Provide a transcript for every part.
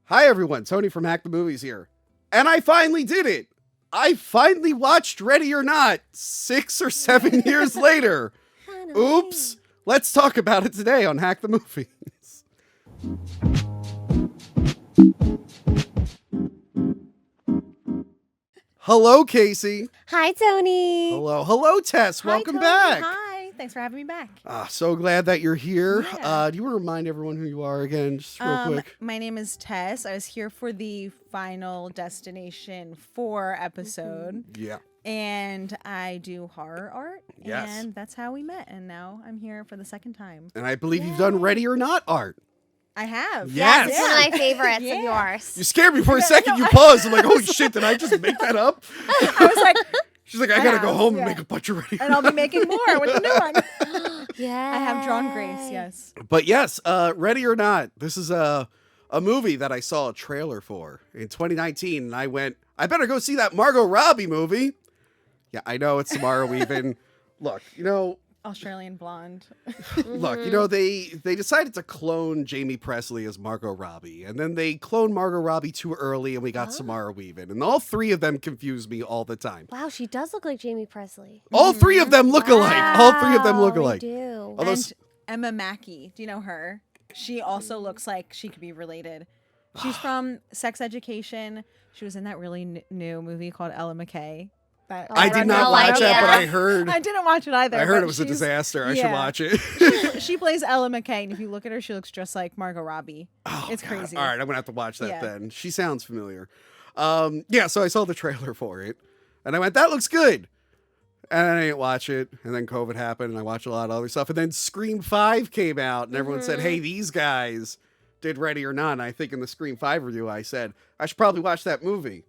Hi everyone, Tony from Hack the Movies here. And I finally did it. I finally watched Ready or Not 6 or 7 years later. Oops. Let's talk about it today on Hack the Movies. Hello, Casey. Hi, Tony. Hello, Tess. Welcome Tony. back. Hi, thanks for having me back. So glad that you're here. Yeah. Do you want to remind everyone who you are again, just real quick? My name is Tess. I was here for the Final Destination 4 episode. Yeah. And I do horror art. Yes. And that's how we met. And now I'm here for the second time. And I believe you've done Ready or Not art. I have. Yes. It's one of my favorites Yeah. of yours. You scared me for a second. You paused. I'm like, holy shit, did I just make that up? I was like, She's like, I gotta go home and yeah. make a bunch of Ready or and I'll be making more with the new one. Yeah. I have drawn Grace, yes. But yes, Ready or Not. This is a movie that I saw a trailer for in 2019, and I went, I better go see that Margot Robbie movie. Yeah, I know it's Samara Weaving. Look, Australian blonde. they decided to clone Jamie Presley as Margot Robbie, and then they cloned Margot Robbie too early, and we got Samara Weaving, and all three of them confuse me all the time. Wow, she does look like Jamie Presley. All three of them look alike. All three of them look Wow, alike. They do. Although And Emma Mackey, do you know her? She also looks like she could be related. She's from Sex Education. She was in that really new movie called Ella McKay. That I did not no watch that, but idea. I heard. I didn't watch it either. I heard but it was a she's- disaster. I should yeah. watch it. She plays Ella McKay, and if you look at her, she looks just like Margot Robbie. Oh, It's God. crazy. All right, I'm gonna have to watch that Yeah. then. She sounds familiar. So I saw the trailer for it, and I went, "That looks good," and I didn't watch it. And then COVID happened, and I watched a lot of other stuff. And then Scream 5 came out, and everyone said, "Hey, these guys did Ready or Not." And I think in the Scream 5 review, I said I should probably watch that movie.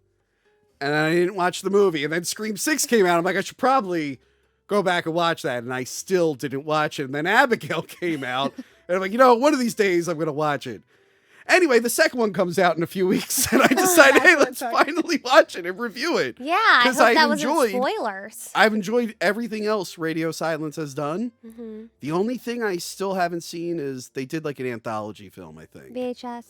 And I didn't watch the movie. And then Scream 6 came out. I'm like, I should probably go back and watch that. And I still didn't watch it. And then Abigail came out. And I'm like, one of these days I'm going to watch it. Anyway, the second one comes out in a few weeks. And I decided, hey, let's finally watch it and review it. Yeah, I hope that wasn't enjoyed- spoilers. I've enjoyed everything else Radio Silence has done. Mm-hmm. The only thing I still haven't seen is they did like an anthology film, I think. VHS.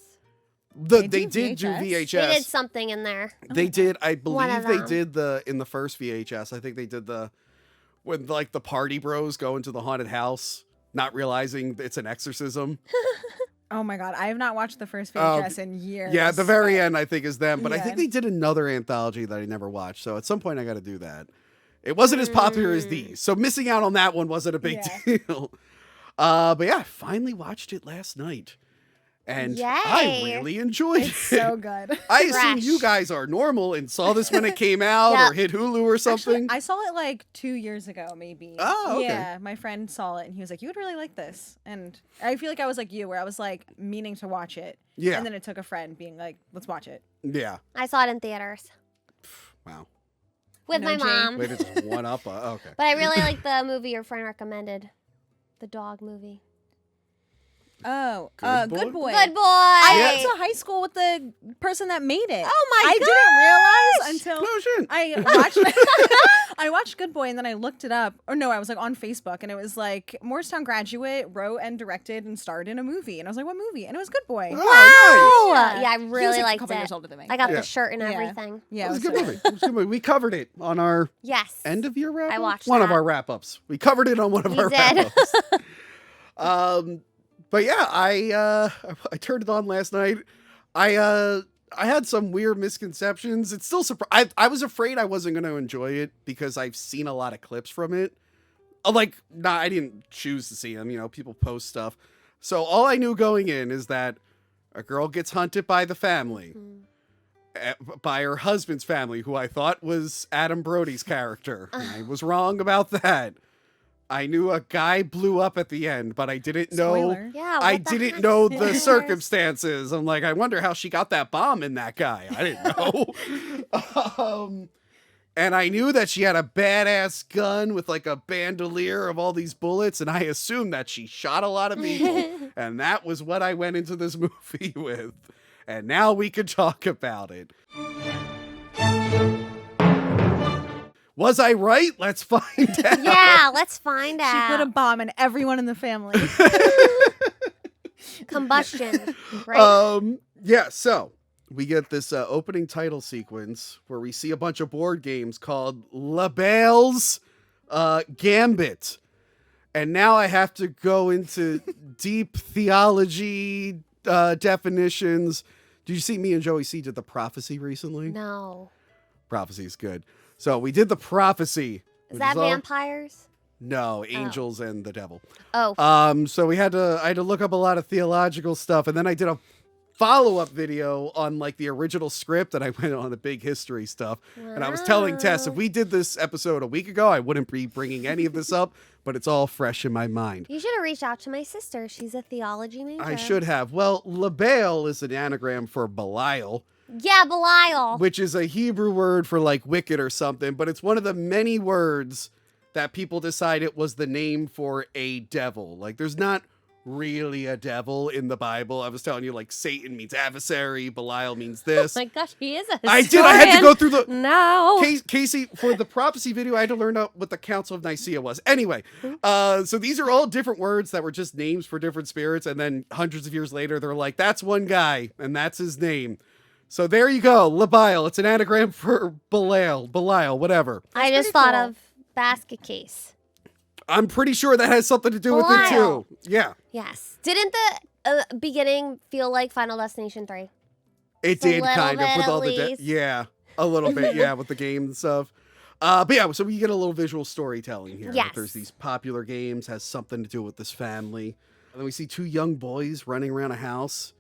They do did do VHS? VHS. They did something in there. They did. I One of believe they them. did in the first VHS. I think they did when like the party bros go into the haunted house, not realizing it's an exorcism. Oh my God, I have not watched the first VHS in years. Yeah, at the very end, I think is them. But I Yeah. think they did another anthology that I never watched. So at some point, I got to do that. It wasn't as popular as these, so missing out on that one wasn't a big deal. But yeah, I finally watched it last night. And I Yay. really enjoyed it. It's so good. I assume Fresh. you guys are normal and saw this when it came out Yep. or hit Hulu or something. Actually, I saw it like 2 years ago, maybe. Oh, okay. Yeah, my friend saw it and he was like, "You would really like this." And I feel like I was like you, where I was like meaning to watch it. Yeah. And then it took a friend being like, "Let's watch it." Yeah. I saw it in theaters Wow. with No, my Jane. mom. Wait, it's one up. Okay. But I really like the movie your friend recommended. The dog movie. Oh, Good Good Boy? Boy. Good boy. I went to high school with the person that made it. Oh my I gosh. didn't realize until No shit. I watched I watched Good Boy and then I looked it up. Or no, I was like on Facebook and it was like Morristown graduate wrote and directed and starred in a movie. And I was like, "What movie?" And it was Good Boy. Oh, Oh, yeah, I He was, really like, a liked couple years it. older than me. I got Yeah. the shirt and Yeah. everything. Yeah, It was a good movie. It was a good movie. We covered it on our Yes. end of year wrap. I watched one of that. our wrap ups. We covered it on one of You our did. wrap ups. But yeah, I turned it on last night. I had some weird misconceptions. It's still I was afraid I wasn't going to enjoy it because I've seen a lot of clips from it. I didn't choose to see them. People post stuff. So all I knew going in is that a girl gets hunted by the family, by her husband's family, who I thought was Adam Brody's character. I was wrong about that. I knew a guy blew up at the end, but I didn't know. Spoiler. Yeah. I what the didn't heck? know the circumstances. I'm like, I wonder how she got that bomb in that guy. I didn't know. And I knew that she had a badass gun with like a bandolier of all these bullets, and I assumed that she shot a lot of people. And that was what I went into this movie with. And now we can talk about it. Was I right? Let's find out. Yeah, let's find She out. put a bomb in everyone in the family. Combustion. Right? Yeah, so we get this opening title sequence where we see a bunch of board games called Labelle's Gambit. And now I have to go into deep theology definitions. Did you see me and Joey C did the prophecy recently? No. Prophecy is good. So we did the prophecy. Is that vampires? No, angels and the devil. Oh. So I had to look up a lot of theological stuff, and then I did a follow-up video on like the original script, and I went on the big history stuff. Wow. And I was telling Tess, if we did this episode a week ago, I wouldn't be bringing any of this up, but it's all fresh in my mind. You should have reached out to my sister. She's a theology major. I should have. Well, Labelle is an anagram for Belial, Yeah, Belial. which is a Hebrew word for like wicked or something, but it's one of the many words that people decide it was the name for a devil. Like, there's not really a devil in the Bible. I was telling you, like, Satan means adversary, Belial means this. Oh my gosh, he is a I did. I had to go through the... No. Casey, for the prophecy video, I had to learn out what the Council of Nicaea was. Anyway, so these are all different words that were just names for different spirits, and then hundreds of years later, they're like, that's one guy, and that's his name. So there you go, Labile. It's an anagram for Belial, whatever. I just thought of basket case. I'm pretty sure that has something to do with it, too. Yeah. Yes. Didn't the beginning feel like Final Destination 3? It A did little kind of bit, with at all the least. yeah, a little bit, yeah, with the game and stuff. But yeah, so we get a little visual storytelling here. Yes. There's these popular games, has something to do with this family. And then we see two young boys running around a house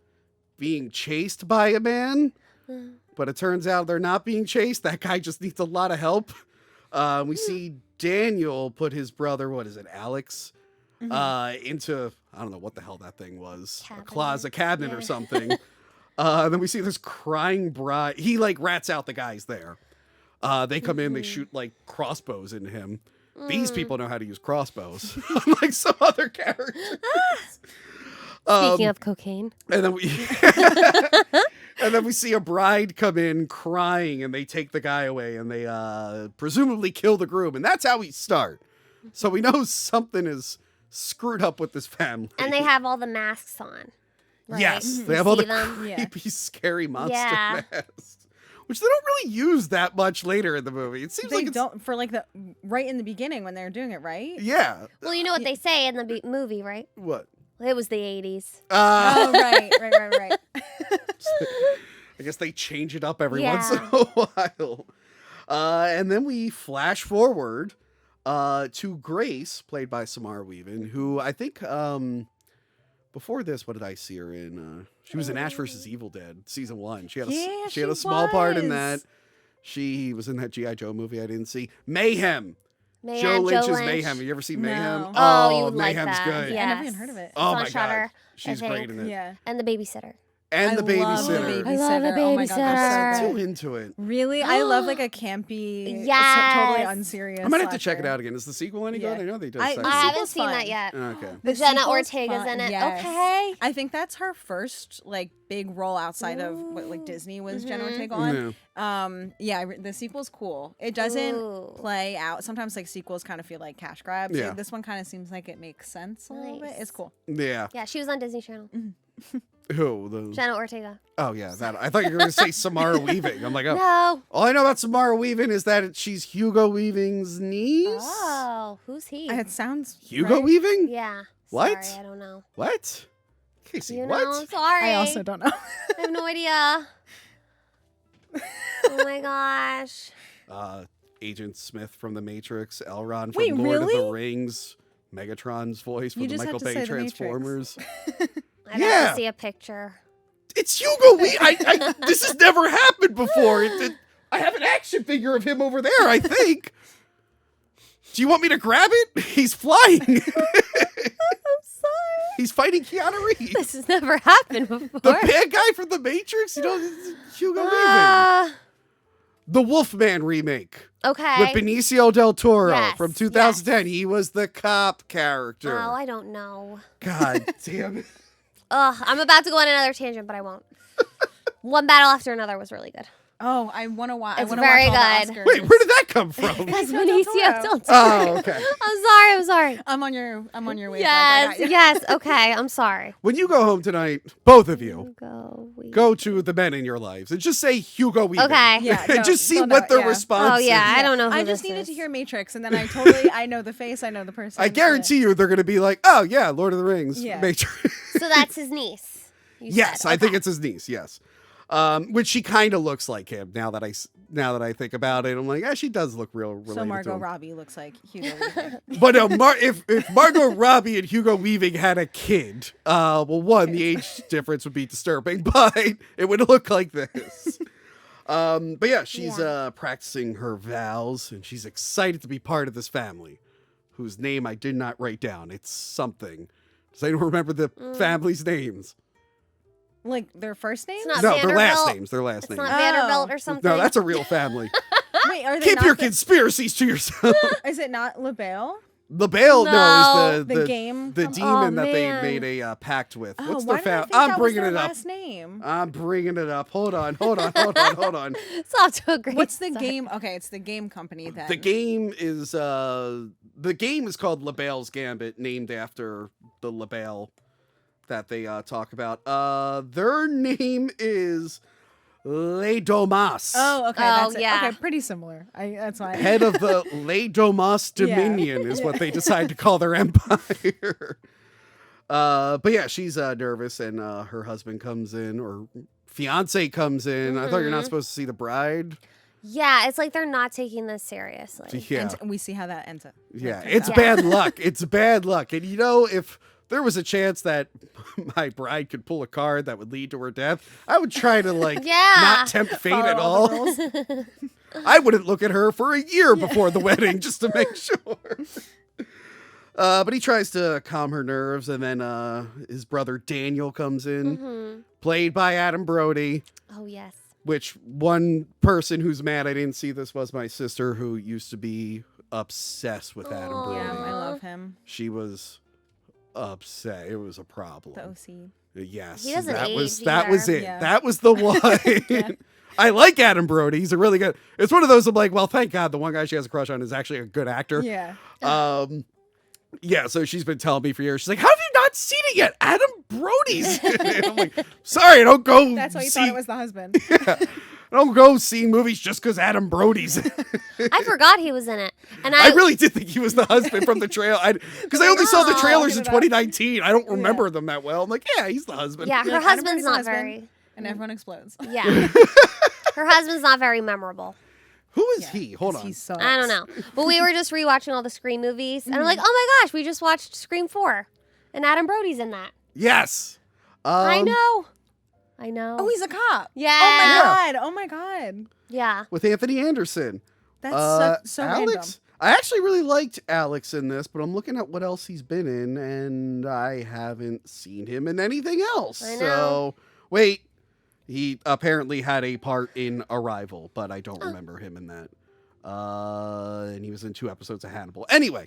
being chased by a man. But it turns out they're not being chased. That guy just needs a lot of help. We see Daniel put his brother, what is it, Alex, into, I don't know what the hell that thing was. A cabinet or something. Then we see this crying bride. He like rats out the guys there. They come in, they shoot like crossbows into him. These people know how to use crossbows, unlike some other characters. Speaking of cocaine. And then we see a bride come in crying, and they take the guy away, and they presumably kill the groom, and that's how we start. So we know something is screwed up with this family. And they have all the masks on. Right? Yes, they You have all see the them? creepy, scary monster Yeah. masks, which they don't really use that much later in the movie. It seems They like it's, don't for like the right in the beginning when they're doing it, right? yeah. Well, you know what they say in the movie, right? What? It was the 80s. Oh, right. I guess they change it up every Yeah. once in a while. And then we flash forward to Grace, played by Samara Weaving, who I think before this, what did I see her in? She was in Ash vs. Evil Dead, season 1. She had a small part in that. She was in that G.I. Joe movie I didn't see. Mayhem. Joe Lynch's Mayhem. Have you ever seen Mayhem? No. Oh, you would like Mayhem's that. good. Yeah. I never even heard of it. Oh on my Shudder, god, she's I great think. in it. Yeah. And the babysitter. And the I love the babysitter. I love the Oh my God, babysitter. that's so Too good. into it. Really? I love like a campy, Yes. totally unserious. I might have to check it slasher. out again. Is the sequel any Yeah. good? I know they did. I- second the I season. haven't sequel's seen fun. that yet. Okay. The Jenna sequel's Ortega's fun. in it. Yes. Okay. I think that's her first like big role outside of what like Disney was Jenna Ortega on. The sequel's cool. It doesn't Ooh. play out. Sometimes like sequels kind of feel like cash grabs. Yeah. This one kind of seems like it makes sense a little bit. Nice. It's cool. Yeah. Yeah, she was on Disney Channel. Who? The... Jenna Ortega. Oh yeah, that. I thought you were going to say Samara Weaving. I'm like, oh. No. All I know about Samara Weaving is that she's Hugo Weaving's niece. Oh, who's he? It sounds Hugo right. Weaving? Yeah. What? Sorry, I don't know. What? Casey, You what? know, sorry. I also don't know. I have no idea. Oh my gosh. Agent Smith from The Matrix, Elrond from Wait, Lord of the really? Rings, Megatron's voice for You the just had Michael to Bay say The Matrix. Transformers. I'd Yeah. have to see a picture. It's Hugo Weaving. This has never happened before. I have an action figure of him over there, I think. Do you want me to grab it? He's flying. I'm sorry. He's fighting Keanu Reeves. This has never happened before. The bad guy from The Matrix? You know, it's Hugo Weaving. Uh, The Wolfman remake okay. with Benicio del Toro Yes, from 2010. He was the cop character. Oh, I don't know. God damn it. Ugh, I'm about to go on another tangent, but I won't. One battle after another was really good. Oh, I want to watch. It's I wanna very watch all good. the Oscars. Wait, where did that come from? Because Del Benicio Toro. del Toro. Oh, okay. I'm sorry. I'm on your wave. Yes, Like, I got you. yes. Okay, I'm sorry. When you go home tonight, both of you We go to the men in your lives and just say Hugo Weaving. Okay. Yeah, And just see don't what know, their yeah. response Oh yeah, is. I don't know. Who I just this needed is. to hear Matrix, and then I know the face, I know the person. I guarantee you they're going to be like, oh, yeah, Lord of the Rings, Yeah. Matrix. So that's his niece. You Yes, said. I think Okay. it's his niece, yes. Which she kind of looks like him now that I think about it. I'm like, she does look real related So to Margot him. Robbie looks like Hugo Weaving. But if Margot Robbie and Hugo Weaving had a kid, one, the age difference would be disturbing, but it would look like this. But yeah, she's practicing her vows, and she's excited to be part of this family, whose name I did not write down. It's something. Does anyone remember the family's names? Like their first name? It's not No, their last Vanderbilt. names. Their last It's names. not Vanderbilt or Oh. something. No, that's a real family. Wait, are they Keep not your the- conspiracies to yourself. Is it not LaBelle? LaBelle, No. is The game the company? demon Oh, that they man. made a pact with. Oh, What's why their did I family? think I'm that was bringing their it up. last name? I'm bringing it up. Hold on. It's off to a great What's the start. game? Okay, it's the game company then. The game is called LaBelle's Gambit, named after the LaBelle that they talk about. Their name is Leomas. Oh, okay. Oh, That's it. yeah. Okay, pretty similar. That's why. Head of the Leomas Dominion is what they decide to call their empire. But yeah, she's nervous, and her husband comes in, or fiance comes in. I thought you're not supposed to see the bride. Yeah, it's like they're not taking this seriously. Yeah, And we see how that ends up. yeah, turns it's out. bad luck. It's bad luck. And if there was a chance that my bride could pull a card that would lead to her death, I would try to Yeah. not tempt fate Follow at all all. the rules. I wouldn't look at her for a year before the wedding just to make sure. But he tries to calm her nerves, and then his brother Daniel comes in, played by Adam Brody. Oh yes. Which one person who's mad I didn't see this was my sister, who used to be obsessed with Adam Aw. Brody. Yeah, I love him. She was upset. It was a problem. The OC. Yes, He doesn't that was age that was either. it. Yeah. That was the one. I like Adam Brody. He's a really good. It's one of those I'm like, well, thank God the one guy she has a crush on is actually a good actor. Yeah. Yeah, so she's been telling me for years. She's like, "How have you not seen it yet? Adam Brody's in it." I'm like, "Sorry, I don't go. That's why you see, thought it was the husband. I don't go seeing movies just because Adam Brody's in it." I forgot he was in it, and I really did think he was the husband from the trailer. Because I only saw the No. trailers in Look it up. 2019. I don't remember them that well. I'm like, yeah, he's the husband. Yeah, her Like, Adam husband's Brody's not husband. very. And everyone explodes. Yeah, her husband's not very memorable. Who is Yeah, he? Hold 'cause on. He sucks. I don't know, but we were just rewatching all the Scream movies, and I'm Mm-hmm. like, oh my gosh, we just watched Scream 4, and Adam Brody's in that. Yes. I know. Oh, he's a cop. Yeah. Oh my god. Yeah. With Anthony Anderson. That's so Alex. random. I actually really liked Alex in this, but I'm looking at what else he's been in, and I haven't seen him in anything else. I know. So, wait. He apparently had a part in Arrival, but I don't remember him in that. And he was in 2 episodes of Hannibal. Anyway,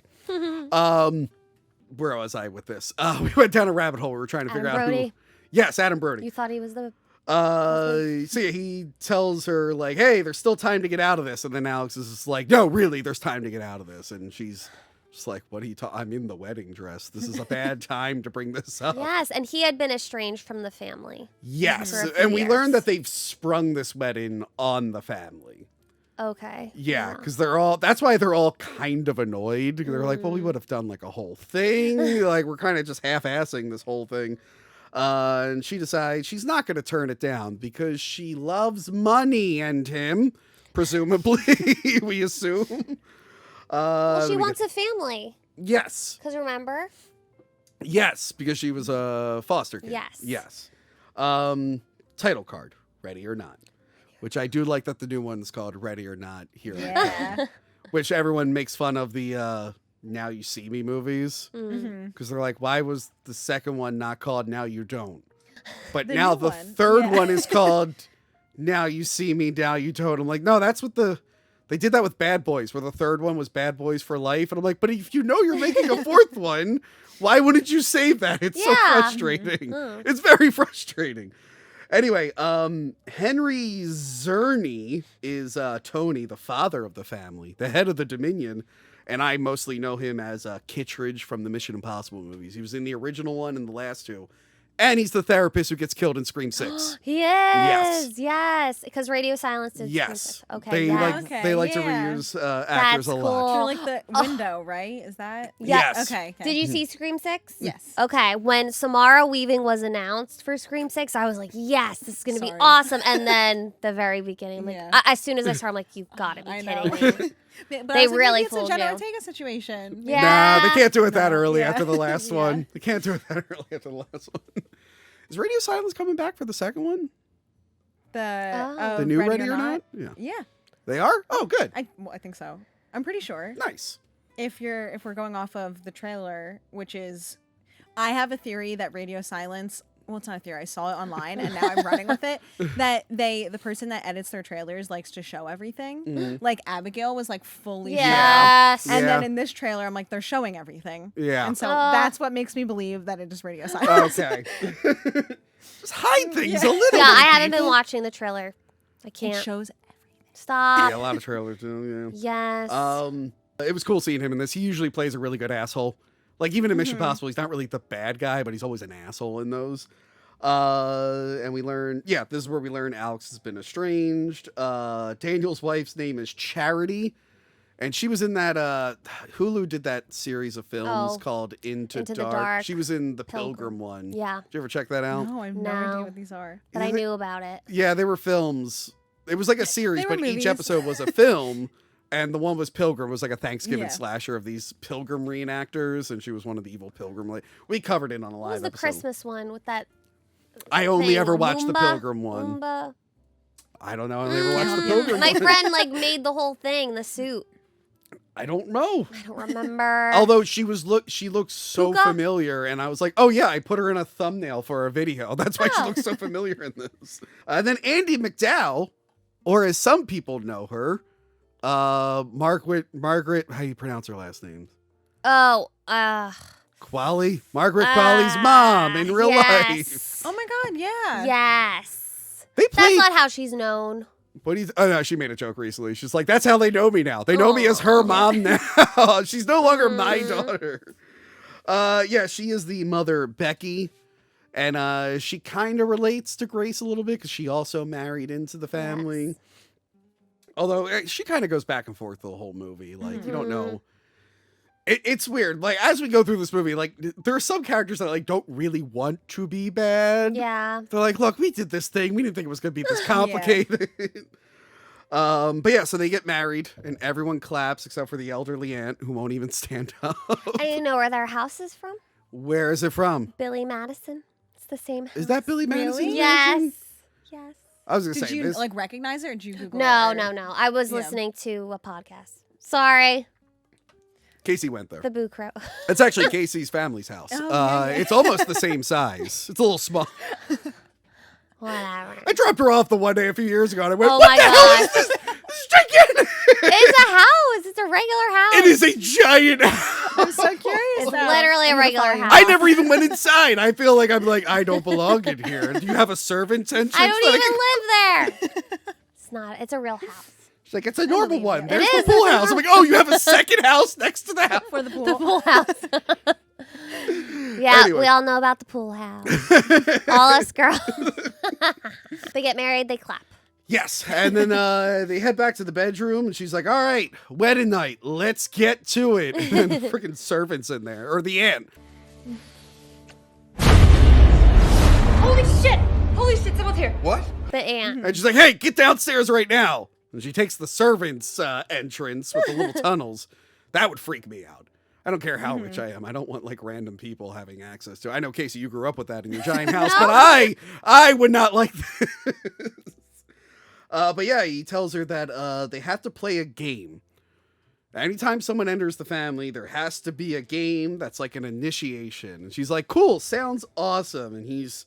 where was I with this? We went down a rabbit hole. We were trying to figure Adam out who. Brody. Yes, Adam Brody. You thought he was the. So yeah, he tells her like, "Hey, there's still time to get out of this," and then Alex is just like, "No, really, there's time to get out of this," and she's just like, "What are you talking? I'm in the wedding dress. This is a bad time to bring this up." Yes, and he had been estranged from the family. Yes, For a few and we years. learned that they've sprung this wedding on the family. Okay. Yeah, because that's why they're all kind of annoyed. They're like, well, we would have done like a whole thing. Like, we're kind of just half-assing this whole thing. And she decides she's not going to turn it down because she loves money and him, presumably, we assume. Well, she wants a family. Yes. Because remember? Yes, because she was a foster kid. Yes. Yes. Title card, Ready or Not. Which I do like that the new one's called Ready or Not here. Yeah. Which everyone makes fun of the Now You See Me movies. Mm-hmm. Because they're like, why was the second one not called Now You Don't? But The now new the one. third Yeah. one is called Now You See Me, Now You Don't. I'm like, no, that's what they did that with Bad Boys, where the third one was Bad Boys for Life. And I'm like, but if you know you're making a fourth one, why wouldn't you save that? It's so Yeah. frustrating. Mm. It's very frustrating. Anyway, Henry Zerny is Tony, the father of the family, the head of the Dominion. And I mostly know him as Kittredge from the Mission Impossible movies. He was in the original one and the last two. And he's the therapist who gets killed in Scream 6. He is. Yes. Because Radio Silence is. Yes. Okay. They yes. they like to reuse actors a lot. They're like the window, right? Is that? Yes. Okay. Did you see Scream 6? Yes. Okay. When Samara Weaving was announced for Scream 6, I was like, yes, this is going to be awesome. And then the very beginning, I'm like, as soon as I saw her, I'm like, you've got to be kidding me. But They really it's a fooled Jenna you. Ortega situation. Yeah. Nah, they can't do it that No, early yeah. after the last Yeah. one. They can't do it that early after the last one. Is Radio Silence coming back for the second one? The The new Ready or Not? Yeah. Yeah. They are? Oh, good. I think so. I'm pretty sure. Nice. If we're going off of the trailer, which is, I have a theory that Radio Silence. Well, it's not a theory. I saw it online, and now I'm running with it. That the person that edits their trailers likes to show everything. Mm-hmm. Like Abigail was like fully Yes. shown. And Yeah. then in this trailer, I'm like, they're showing everything. Yeah. And so that's what makes me believe that it is Radio Silence. Okay. Just hide things a little bit. Yeah, I haven't been people. watching the trailer. I It can't. shows. Stop. Yeah, a lot of trailers do, Yes. It was cool seeing him in this. He usually plays a really good asshole. Like, even in Mission Mm-hmm. Impossible, he's not really the bad guy, but he's always an asshole in those. And we learn, this is where we learn Alex has been estranged. Daniel's wife's name is Charity. And she was in that, Hulu did that series of films called Into the Dark. Dark. She was in the Pilgrim. Pilgrim one. Yeah. Did you ever check that out? No, I have no No. idea what these are. But I knew about it. Yeah, they were films. It was like a series, They were but each movies. episode was a film. And the one was Pilgrim, was like a Thanksgiving Yeah. slasher of these Pilgrim reenactors, and she was one of the evil Pilgrim. We covered it on a What live was the episode. Christmas one with that? I only thing? ever watched the Moomba? Pilgrim one. Moomba? I don't know. I never watched the Pilgrim My one. friend made the whole thing, the suit. I don't know. I don't remember. Although she looked so Puka? familiar, and I was like, oh yeah, I put her in a thumbnail for a video. That's why she Oh. looks so familiar in this. And then Andy McDowell, or as some people know her, Margaret. How do you pronounce her last name? Oh, Qualley, Margaret Qualley's mom in real life. yes. Oh my God! Yeah. They Yes. That's played. not how she's known. But oh no, she made a joke recently. She's like, that's how they know me now. They know me as her mom now. She's no longer my daughter. Yeah, she is the mother, Becky. And she kind of relates to Grace a little bit because she also married into the family. Yes. Although she kind of goes back and forth the whole movie. Like, you don't know. It's weird. Like, as we go through this movie, like, there are some characters that, like, don't really want to be bad. Yeah. They're like, look, we did this thing. We didn't think it was going to be this complicated. But yeah, so they get married and everyone claps except for the elderly aunt who won't even stand up. I didn't know where their house is from. Where is it from? Billy Madison. It's the same house. Is that Billy Madison? Really? Yes. Yes. I was going to Did say you this. like recognize it, or did you Google No, it? no, no. I was Yeah. listening to a podcast. Sorry. Casey went there. The Boo Crow. It's actually Casey's family's house. Oh, yeah, yeah. It's almost the same size. It's a little small. Whatever. I dropped her off the one day a few years ago and I went, Oh what my the hell gosh. is this? This is gigantic. It's a house. It's a regular house. It is a giant house. I'm so curious. It's now. literally a I'm gonna regular follow you. house. I never even went inside. I feel like I don't belong in here. Do you have a servant's entrance? I don't that even live there. It's not. It's a real house. She's like, it's a normal believe one. it. There's It the is. pool house. I'm like, oh, you have a second house next to the house. For the pool. The pool house. Yeah, Anyway. we all know about the pool house. All us girls. They get married, they clap. Yes. And then they head back to the bedroom and she's like, all right, wedding night. Let's get to it. And then the freaking servant's in there, or the aunt. Holy shit! Holy shit, someone's here. What? The aunt. And she's like, hey, get downstairs right now. And she takes the servant's entrance with the little tunnels. That would freak me out. I don't care how rich I am. I don't want like random people having access to. I know, Casey, you grew up with that in your giant house, but I would not like this. But yeah, he tells her that they have to play a game. Anytime someone enters the family, there has to be a game that's like an initiation. And she's like, cool, sounds awesome. And he's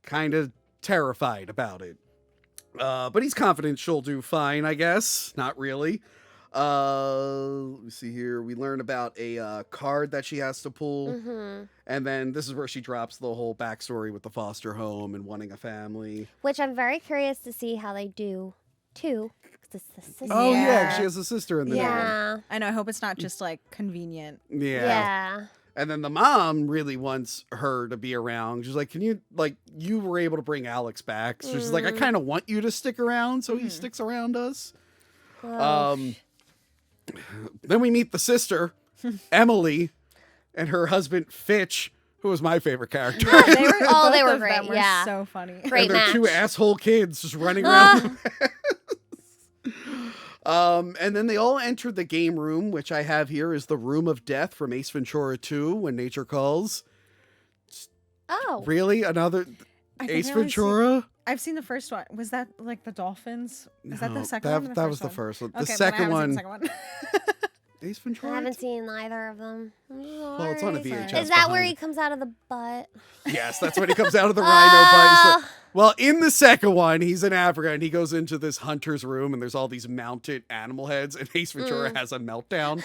kind of terrified about it. But he's confident she'll do fine, I guess. Not really. Let me see here. We learn about a card that she has to pull. And then this is where she drops the whole backstory with the foster home and wanting a family. Which I'm very curious to see how they do, too. 'Cause it's the sister. Oh, yeah. She has a sister in the game. Yeah. I know. I hope it's not just like convenient. Yeah. And then the mom really wants her to be around. She's like, can you, like, you were able to bring Alex back. So she's like, I kind of want you to stick around. So he sticks around us. Then we meet the sister, Emily, and her husband, Fitch, who was my favorite character. They were, they were both of great. them were Yeah. so funny. Great and their match. two asshole kids just running around. And then they all entered the game room, which I have here is the Room of Death from Ace Ventura 2, When Nature Calls. Oh. Really? Another I think Ace I only Ventura? I've seen the first one. Was that like the dolphins? Is that No, the second one? Or that was the first one. The second one. Ace I Ventura? haven't seen either of them. Well, it's on a VHS. Is that where behind he comes out of the butt? Yes, that's when he comes out of the rhino butt. Well, in the second one, he's in Africa and he goes into this hunter's room and there's all these mounted animal heads and Ace Ventura has a meltdown.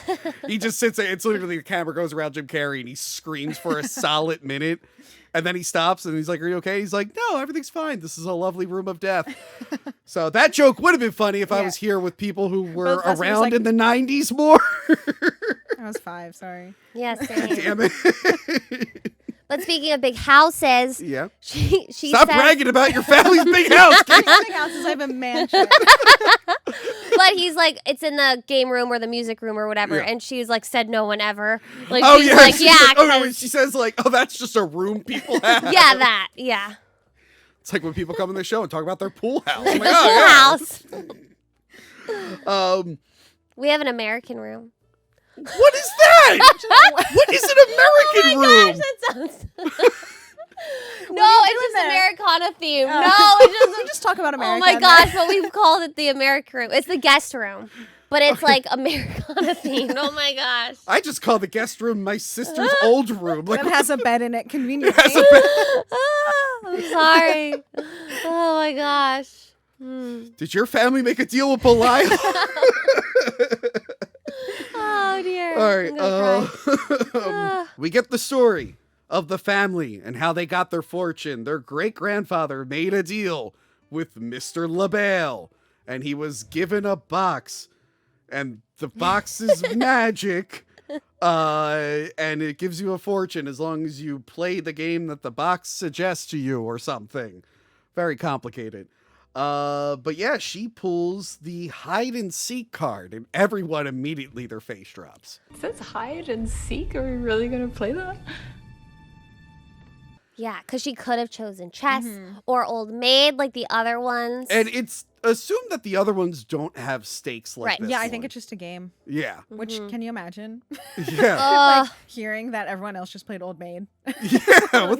He just sits there. It's literally the camera goes around Jim Carrey and he screams for a solid minute. And then he stops and he's like, are you okay? He's like, no, everything's fine. This is a lovely room of death. So that joke would have been funny if I was here with people who were around like, in the 90s more. I was 5, sorry. Yes. Damn it. But speaking of big houses, Yeah. she Stop says, bragging about your family's big house. Kate. Big houses, I have a mansion. but he's like, it's in the game room or the music room or whatever, Yeah. and she's like, said no one ever. Like, Oh, she's yeah. like, She's yeah, like, oh, no, 'cause- she says, like, oh, that's just a room people have. yeah, that, yeah. It's like when people come on the show and talk about their pool house. The I'm like, pool oh, house. We have an American room. What is that? What is an American room? Gosh, that sounds. you No, it's doing just there? Americana themed. Oh. No, it doesn't. Just talk about Oh America. my gosh, but we've called it the American room. It's the guest room, but it's like Americana themed. Oh my gosh. I just call the guest room my sister's old room. Like, It has a bed in it, conveniently. has a bed. I'm sorry. Oh my gosh. Did your family make a deal with Belial? Oh dear. All I'm gonna cry. right. We get the story of the family and how they got their fortune. Their great-grandfather made a deal with Mr. LaBelle, and he was given a box, and the box is magic, and it gives you a fortune as long as you play the game that the box suggests to you or something. Very complicated. But yeah, she pulls the hide and seek card, and everyone immediately their face drops. It says hide and seek. Are we really gonna play that? Yeah, because she could have chosen chess or old maid like the other ones. And it's assumed that the other ones don't have stakes like Right. this. Yeah, I think one. it's just a game. Yeah. Which, can you imagine? Yeah. Like, hearing that everyone else just played Old Maid. Yeah.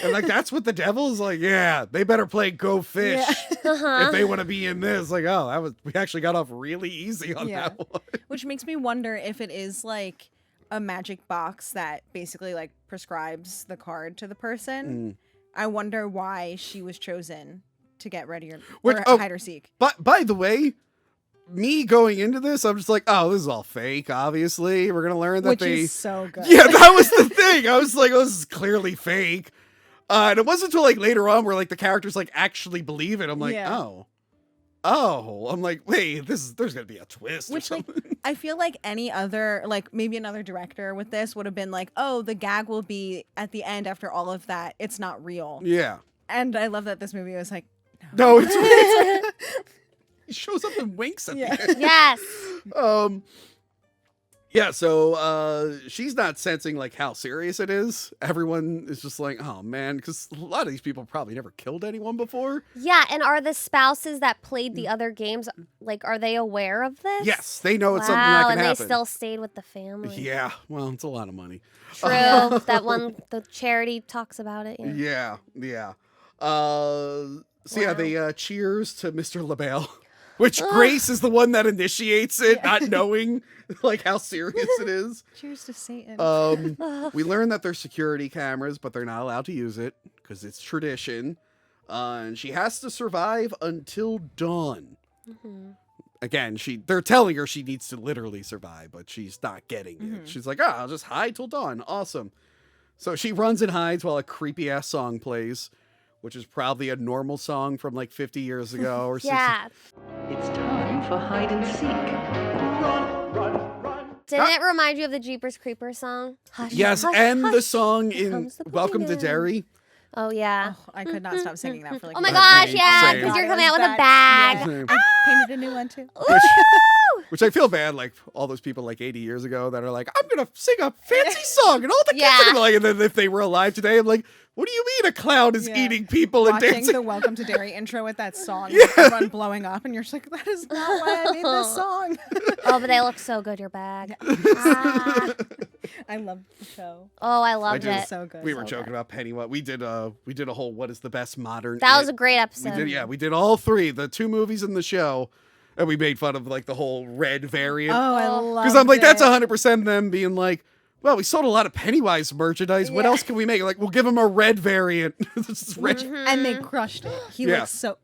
And like that's what the devil's like. Yeah, they better play Go Fish if they want to be in this. Like, oh, we actually got off really easy on Yeah. that one. Which makes me wonder if it is like a magic box that basically like prescribes the card to the person. I wonder why she was chosen to get ready or hide or seek. But by the way, me going into this, I'm just like, oh, this is all fake. Obviously, we're gonna learn that Which they. is so good. Yeah, that was the thing. I was like, oh, this is clearly fake. And it wasn't until like later on where like the characters like actually believe it. I'm like, Yeah. oh. I'm like, wait, there's gonna be a twist. Which or like something. I feel like any other like maybe another director with this would have been like, oh, the gag will be at the end after all of that. It's not real. Yeah. And I love that this movie was like, No, it's he shows up and winks at Yeah. the end. yes. Yeah, so she's not sensing like how serious it is. Everyone is just like, oh man, because a lot of these people probably never killed anyone before. Yeah, and are the spouses that played the other games, like, are they aware of this? Yes, they know it's Wow, something that can and happen. they still stayed with the family. Yeah, well, it's a lot of money. True. That one, the charity talks about it. Yeah. Yeah. So yeah, they cheers to Mr. LaBelle, which Grace is the one that initiates it, not knowing like how serious it is. cheers to Satan. We learn that they're security cameras, but they're not allowed to use it because it's tradition. And she has to survive until dawn. again, they're telling her she needs to literally survive, but she's not getting it. She's like, I'll just hide till dawn. Awesome. So she runs and hides while a creepy ass song plays, which is probably a normal song from like 50 years ago or 60. Yeah. It's time for hide and seek. Didn't it remind you of the Jeepers Creepers song? Hush, Yes, hush, and hush. the song in comes the Welcome to boogeyman. Derry. Oh, yeah. Oh, I could not stop singing that for like. Oh my a gosh, minute. yeah, Same. because God, you're it coming was out with a bad. bag. Same. I painted a new one too. Which I feel bad, like all those people like 80 years ago that are like, I'm gonna sing a fancy song, and all the kids Yeah. are gonna like. And then if they were alive today, I'm like, what do you mean a clown is Yeah. eating people and Watching dancing? the Welcome to Derry intro with that song, and everyone blowing up, and you're just like, that is not why I made this song. Oh, but they look so good, your bag. Ah. I love the show. Oh, I loved did. it. So good. We were So joking good. about Pennywise. We did a whole what is the best modern. That It. was a great episode. We did all three, the 2 movies in the show, and we made fun of like the whole red variant. Oh, I love. Because I'm like, that's 100% them being like, well, we sold a lot of Pennywise merchandise. What else can we make? Like, we'll give him a red variant. This is red. And they crushed it. He Yeah. looks so.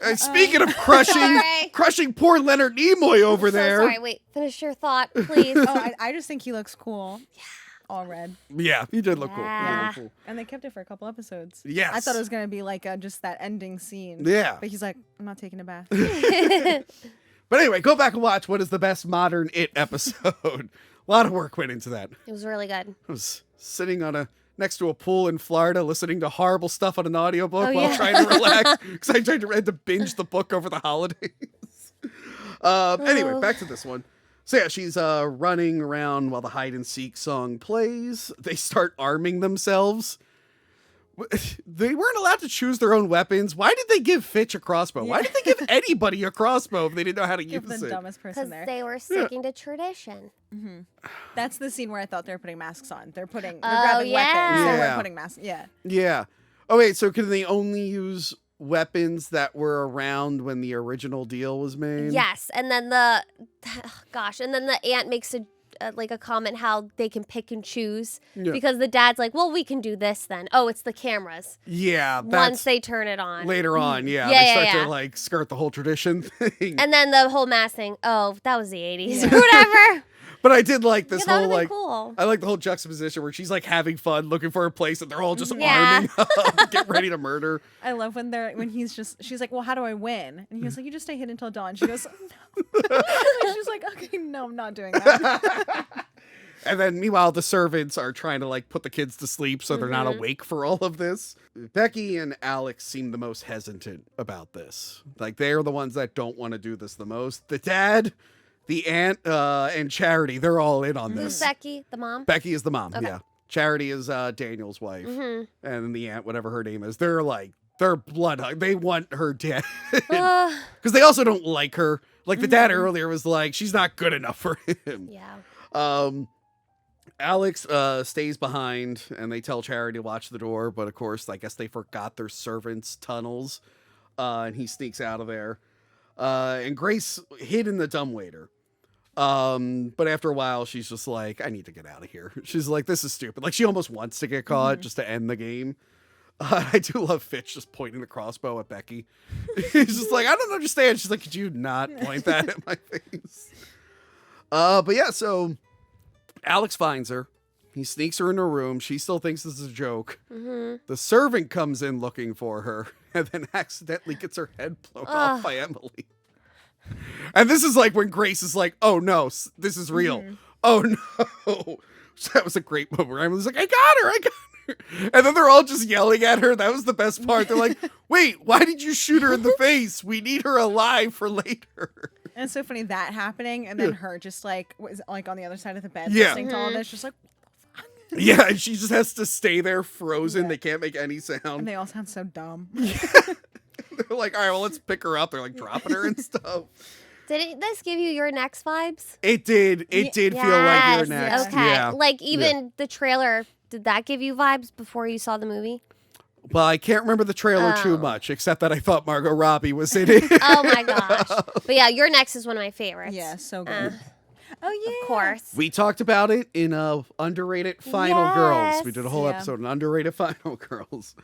And speaking of crushing, Sorry. crushing poor Leonard Nimoy over So there. sorry, wait, finish your thought, please. Oh, I just think he looks cool. Yeah. All red. Yeah, he did look cool. He did Yeah. look cool. And they kept it for a couple episodes. Yes. I thought it was gonna be like just that ending scene. Yeah. But he's like, I'm not taking a bath. But anyway, go back and watch what is the best modern It episode. A lot of work went into that. It was really good. I was sitting next to a pool in Florida listening to horrible stuff on an audiobook Oh, while yeah. trying to relax because I had to binge the book over the holidays. Anyway, back to this one. So yeah, she's running around while the hide and seek song plays. They start arming themselves. They weren't allowed to choose their own weapons. Why did they give Fitch a crossbow? Why did they give anybody a crossbow if they didn't know how to Give the use it? dumbest person Because there. they were sticking to tradition. That's the scene where I thought they were putting masks on. They're grabbing yeah. weapons. They Yeah. weren't putting masks. Yeah. Yeah. Oh wait, so can they only use weapons that were around when the original deal was made? Yes, and then the aunt makes a comment how they can pick and choose Yeah. because the dad's like, well, we can do this then. Oh, it's the cameras. Yeah, Once that's they turn it on. later on. Yeah, Yeah, they yeah, start yeah. to like skirt the whole tradition thing. And then the whole mask thing. Oh, that was the 80s. Whatever. But I did like this Yeah, that whole would've like been cool. I like the whole juxtaposition where she's like having fun looking for a place and they're all just Yeah. arming up, get ready to murder. I love when she's like, well, how do I win? And he was like, you just stay hidden until dawn. She goes, no. And she's like, okay, no, I'm not doing that. And then meanwhile the servants are trying to like put the kids to sleep so they're not awake for all of this. Becky and Alex seem the most hesitant about this. Like they're the ones that don't want to do this the most. The dad, the aunt, and Charity, they're all in on Who's this. Becky, the mom? Becky is the mom, Okay. yeah. Charity is Daniel's wife. Mm-hmm. And the aunt, whatever her name is, they're blood. They want her dead. Uh, Because they also don't like her. Like the dad earlier was like, she's not good enough for him. yeah. Alex stays behind and they tell Charity to watch the door. But of course, I guess they forgot their servants' tunnels. And he sneaks out of there. And Grace hid in the dumbwaiter. But after a while, she's just like, I need to get out of here. She's like, this is stupid. Like she almost wants to get caught just to end the game. I do love Fitch just pointing the crossbow at Becky. He's just like, I don't understand. She's like, could you not point that at my face? But yeah, so Alex finds her. He sneaks her in her room. She still thinks this is a joke. The servant comes in looking for her and then accidentally gets her head blown off by Emily. And this is like when Grace is like, oh no, this is real. Oh no. So that was a great moment where Emily's like, I got her. And then they're all just yelling at her. That was the best part. They're like, wait, why did you shoot her in the face? We need her alive for later. And it's so funny that happening, and then her just like was like on the other side of the bed Yeah. listening to all this, just like, Yeah, and she just has to stay there frozen. They can't make any and sound. they all sound so dumb. They're like, all right, well, let's pick her up. They're like dropping her and stuff. Did this give you your next vibes? It did. It did feel like you're Yes, next. Okay. Yeah. Like even the trailer, did that give you vibes before you saw the movie? Well, I can't remember the trailer too much, except that I thought Margot Robbie was in it. Oh my gosh. But yeah, your next is one of my favorites. Yeah, so good. Oh yeah, Of course. We talked about it in Underrated Final Girls. We did a whole Yes. episode on Underrated Final Girls.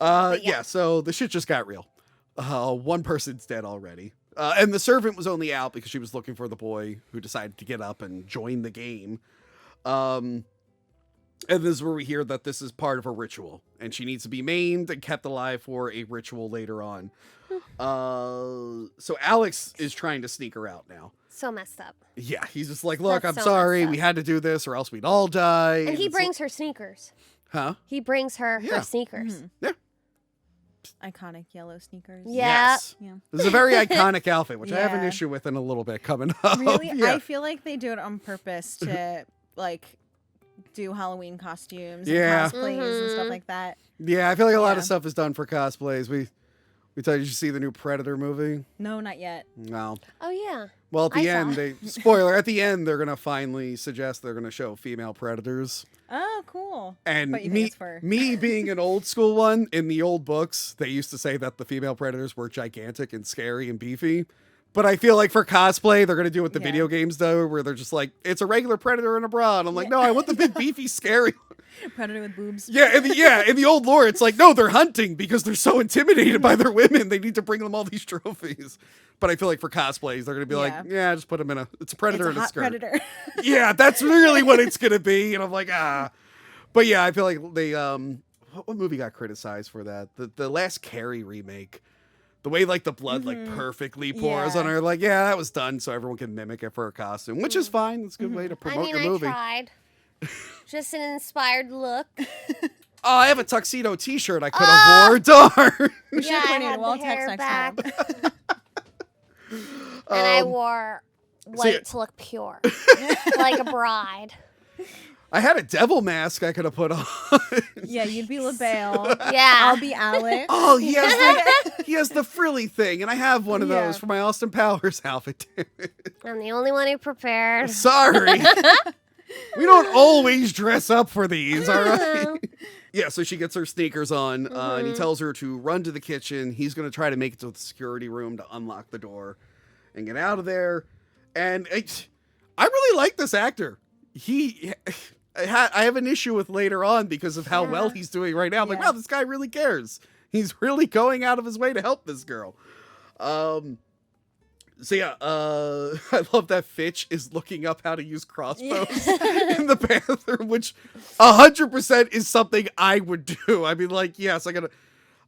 Yeah, so the shit just got real. One person's dead already. And the servant was only out because she was looking for the boy who decided to get up and join the game. And this is where we hear that this is part of a ritual, and she needs to be maimed and kept alive for a ritual later on. So Alex is trying to sneak her out now. So messed up. Yeah, he's just like, look, That's I'm so sorry, messed up. we had to do this or else we'd all die. And he it's brings her sneakers. Huh? He brings her Yeah. her sneakers. Yeah. Iconic yellow sneakers. Yeah. Yes. Yeah. This is a very iconic outfit, which I have an Yeah. issue with in a little bit coming up. Really? Yeah. I feel like they do it on purpose to like do Halloween costumes Yeah. and cosplays and stuff Mhm. like that. Yeah, I feel like a lot of Yeah. stuff is done for cosplays. We tell you, did you see the new Predator movie? No, not yet. No. Oh yeah. Well, at the I end, saw. spoiler, at the end, they're going to finally suggest they're going to show female predators. Oh, cool. And But you think me, it's for- me being an old school one, in the old books, they used to say that the female predators were gigantic and scary and beefy. But I feel like for cosplay, they're going to do what the Yeah. video games do, where they're just like, it's a regular predator in a bra. And I'm like, no, I want the big, beefy, scary. Predator with boobs. Yeah, in the old lore, it's like, no, they're hunting because they're so intimidated by their women. They need to bring them all these trophies. But I feel like for cosplays, they're going to be like, yeah, just put them it's a predator It's a in a hot skirt. predator. Yeah, that's really what it's going to be. And I'm like, ah. But yeah, I feel like they, what movie got criticized for that? The last Carrie remake. The way like the blood like perfectly pours Yeah. on her. Like, yeah, that was done so everyone can mimic it for a costume, which is fine. It's a good way to I promote mean, your I movie. tried. Just an inspired look. Oh, I have a tuxedo T-shirt I could have wore. Darn. We should Yeah, I coordinate a had wall the text hair next back. time. And I wore white yeah. to look pure, like a bride. I had a devil mask I could have put on. Yeah, you'd be LaBelle. Yeah. I'll be Alex. Oh, he has the frilly thing, and I have one of those Yeah. for my Austin Powers outfit. I'm the only one who prepared. Sorry. We don't always dress up for these, all right? Yeah, so she gets her sneakers on, and he tells her to run to the kitchen. He's going to try to make it to the security room to unlock the door and get out of there. And I really like this actor. I have an issue with later on because of how well he's doing right now. I'm like, Yeah. wow, this guy really cares. He's really going out of his way to help this girl. So yeah, I love that Fitch is looking up how to use crossbows in the bathroom, which 100% is something I would do. I mean, like, yes,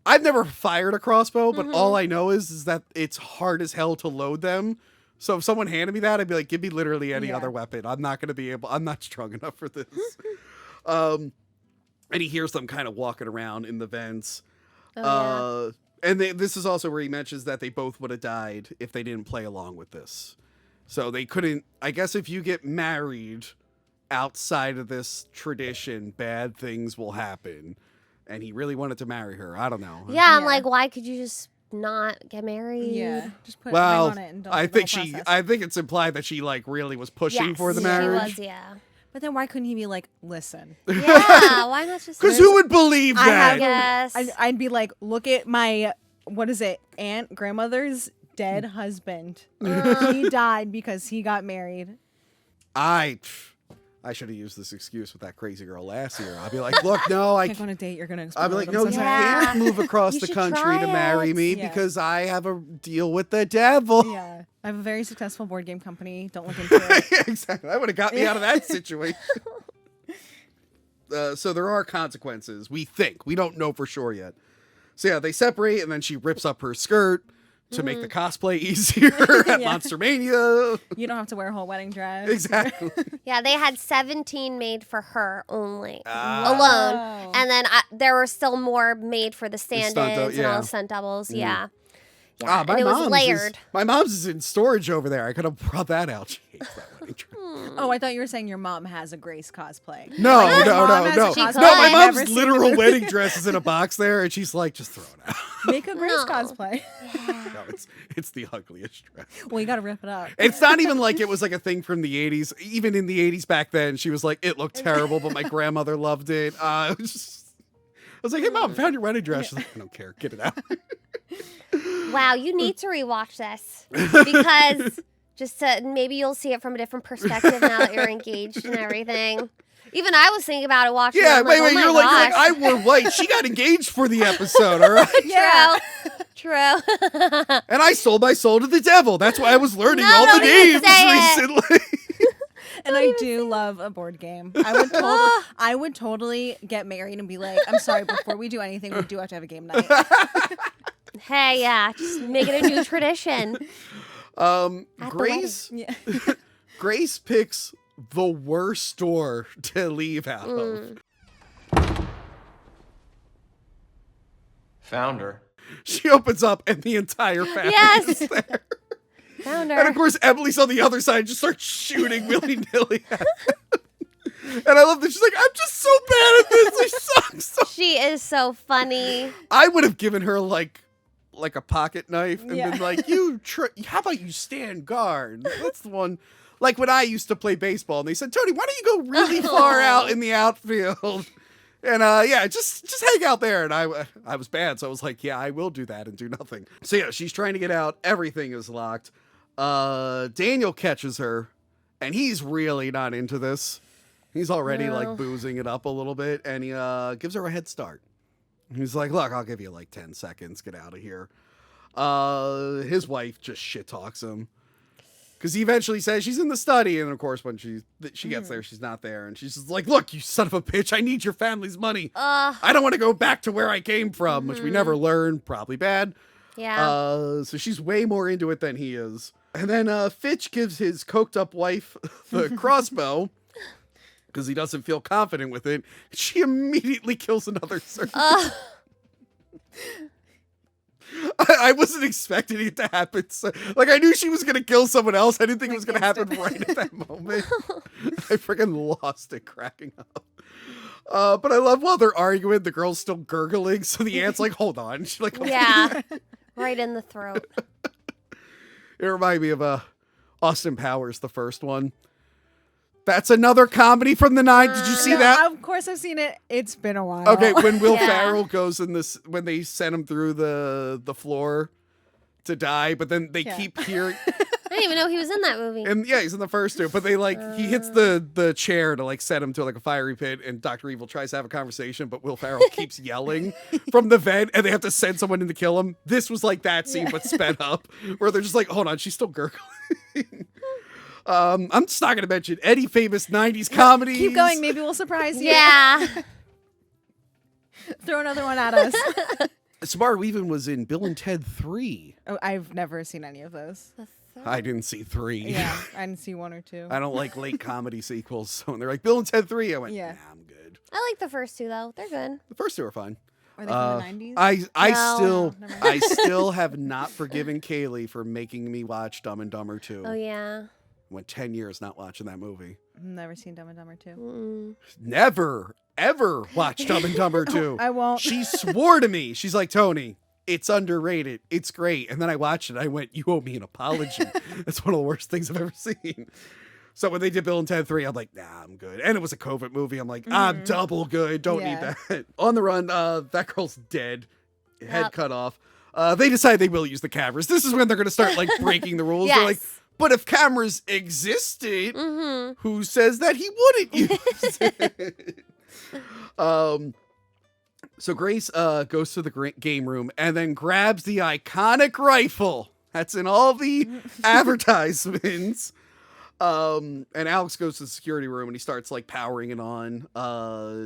I've never fired a crossbow, but all I know is that it's hard as hell to load them. So if someone handed me that, I'd be like, give me literally any other weapon. I'm not strong enough for this. And he hears them kind of walking around in the vents. And this is also where he mentions that they both would have died if they didn't play along with this. So they couldn't, I guess if you get married outside of this tradition, bad things will happen. And he really wanted to marry her. I don't know. Yeah, I'm Yeah. like, why could you just not get married? Yeah, just put Well, ring on it and don't I do the think whole process. I think it's implied that she like really was pushing Yes, for the she marriage. was, yeah. But then why couldn't he be like, listen? Yeah, why not just? Because who would believe I that? have Yes. I'd be like, look at my, what is it, grandmother's dead husband. He died because he got married. I should have used this excuse with that crazy girl last year. I'll be like, look, no, I Can't go on a date. You're gonna. I'll be like, no, you Yeah. can't move across You the should country try to marry it. me Yeah. because I have a deal with the devil. Yeah, I have a very successful board game company. Don't look into it. Yeah, exactly. That would have got me out of that situation. So there are consequences. We think. We don't know for sure yet. So yeah, they separate, and then she rips up her skirt to make the cosplay easier at Monster Mania. You don't have to wear a whole wedding dress. Exactly. Yeah, they had 17 made for her only, Ah. alone, and then there were still more made for the stunt stand-ins and all yeah. the stunt doubles. Yeah, Ah, and it was layered. My mom's is in storage over there. I could have brought that out. She hates that wedding dress. Oh, I thought you were saying your mom has a Grace cosplay. No, Like, your no, mom no, has no. a No, cosplay. my I've never mom's seen literal it. wedding dress is in a box there, and she's like, just throw it out. Make a Grace No. cosplay. No, it's the ugliest dress. Well, you got to rip it up. It's not even like it was like a thing from the 80s. Even in the 80s back then, she was like, it looked terrible, but my grandmother loved it. It was just, I was like, hey, Mom, found your wedding dress. She's like, I don't care. Get it out. Wow, you need to rewatch this because maybe you'll see it from a different perspective now that you're engaged and everything. Even I was thinking about it watching. Yeah, it. I'm wait, like, oh my you're like, gosh. I wore white. She got engaged for the episode, all right? Yeah. True. And I sold my soul to the devil. That's why I was learning No, all the don't even names say it. recently. And I do love a board game. I would totally get married and be like, I'm sorry, before we do anything, we do have to have a game night. Hey, yeah, just make it a new tradition. Grace Yeah. Grace picks the worst store to leave out of. Found her. She opens up and the entire family Yes. is there. Found And of her. course, Emily's on the other side, just starts shooting willy-nilly at them. And I love that she's like, I'm just so bad at this. I suck so. She is so funny. I would have given her like a pocket knife and been Yeah. like, how about you stand guard? That's the one. Like when I used to play baseball and they said, Tony, why don't you go really far out in the outfield? And yeah, just hang out there. And I was bad, so I was like, yeah, I will do that and do nothing. So yeah, she's trying to get out. Everything is locked. Daniel catches her, and he's really not into this. He's already No. like boozing it up a little bit, and he gives her a head start. He's like, look, I'll give you like 10 seconds. Get out of here. His wife just shit talks him. Because he eventually says she's in the study, and of course, when she gets there, she's not there, and she's just like, "Look, you son of a bitch! I need your family's money. I don't want to go back to where I came from," which we never learned. Probably bad. Yeah. So she's way more into it than he is. And then Fitch gives his coked up wife the crossbow because he doesn't feel confident with it. She immediately kills another servant. I wasn't expecting it to happen. So, like, I knew she was going to kill someone else. I didn't think it was going to happen right at that moment. I freaking lost it cracking up. But I love while they're arguing, the girl's still gurgling. So the aunt's like, hold on. She's like, Yeah. Right in the throat. It reminded me of Austin Powers, the first one. That's another comedy from the 90s. Did you see that? Of course I've seen it. It's been a while. Okay, when Will Yeah. Ferrell goes in this, when they send him through the floor to die, but then they keep hearing, I didn't even know he was in that movie. and yeah, he's in the first two, but they he hits the chair to like set him to like a fiery pit, and Dr. Evil tries to have a conversation, but Will Ferrell keeps yelling from the vent, and they have to send someone in to kill him. This was like that scene, but sped up, where they're just like, hold on, she's still gurgling. I'm just not going to mention any famous 90s comedies. Keep going. Maybe we'll surprise you. Yeah. Throw another one at us. Samara Weaving was in Bill and Ted 3. Oh, I've never seen any of those. I didn't see 3. Yeah, I didn't see 1 or 2. I don't like late comedy sequels. So when they're like, Bill and Ted 3, I went, Yeah. nah, I'm good. I like the first two though. They're good. The first two are fine. Are they from the 90s? I still have not forgiven Kaylee for making me watch Dumb and Dumber 2. Oh yeah. Went 10 years not watching that movie. Never seen Dumb and Dumber 2. Mm. Never, ever watched Dumb and Dumber 2. I won't. She swore to me. She's like, Tony, it's underrated. It's great. And then I watched it. I went, you owe me an apology. That's one of the worst things I've ever seen. So when they did Bill and Ted 3, I'm like, nah, I'm good. And it was a COVID movie. I'm like, I'm double good. Don't need that. On the run, that girl's dead. Head Yep. cut off. They decide they will use the cameras. This is when they're going to start like breaking the rules. Yes. They're like, but if cameras existed, who says that he wouldn't use it? So Grace goes to the game room and then grabs the iconic rifle that's in all the advertisements. And Alex goes to the security room and he starts like powering it on,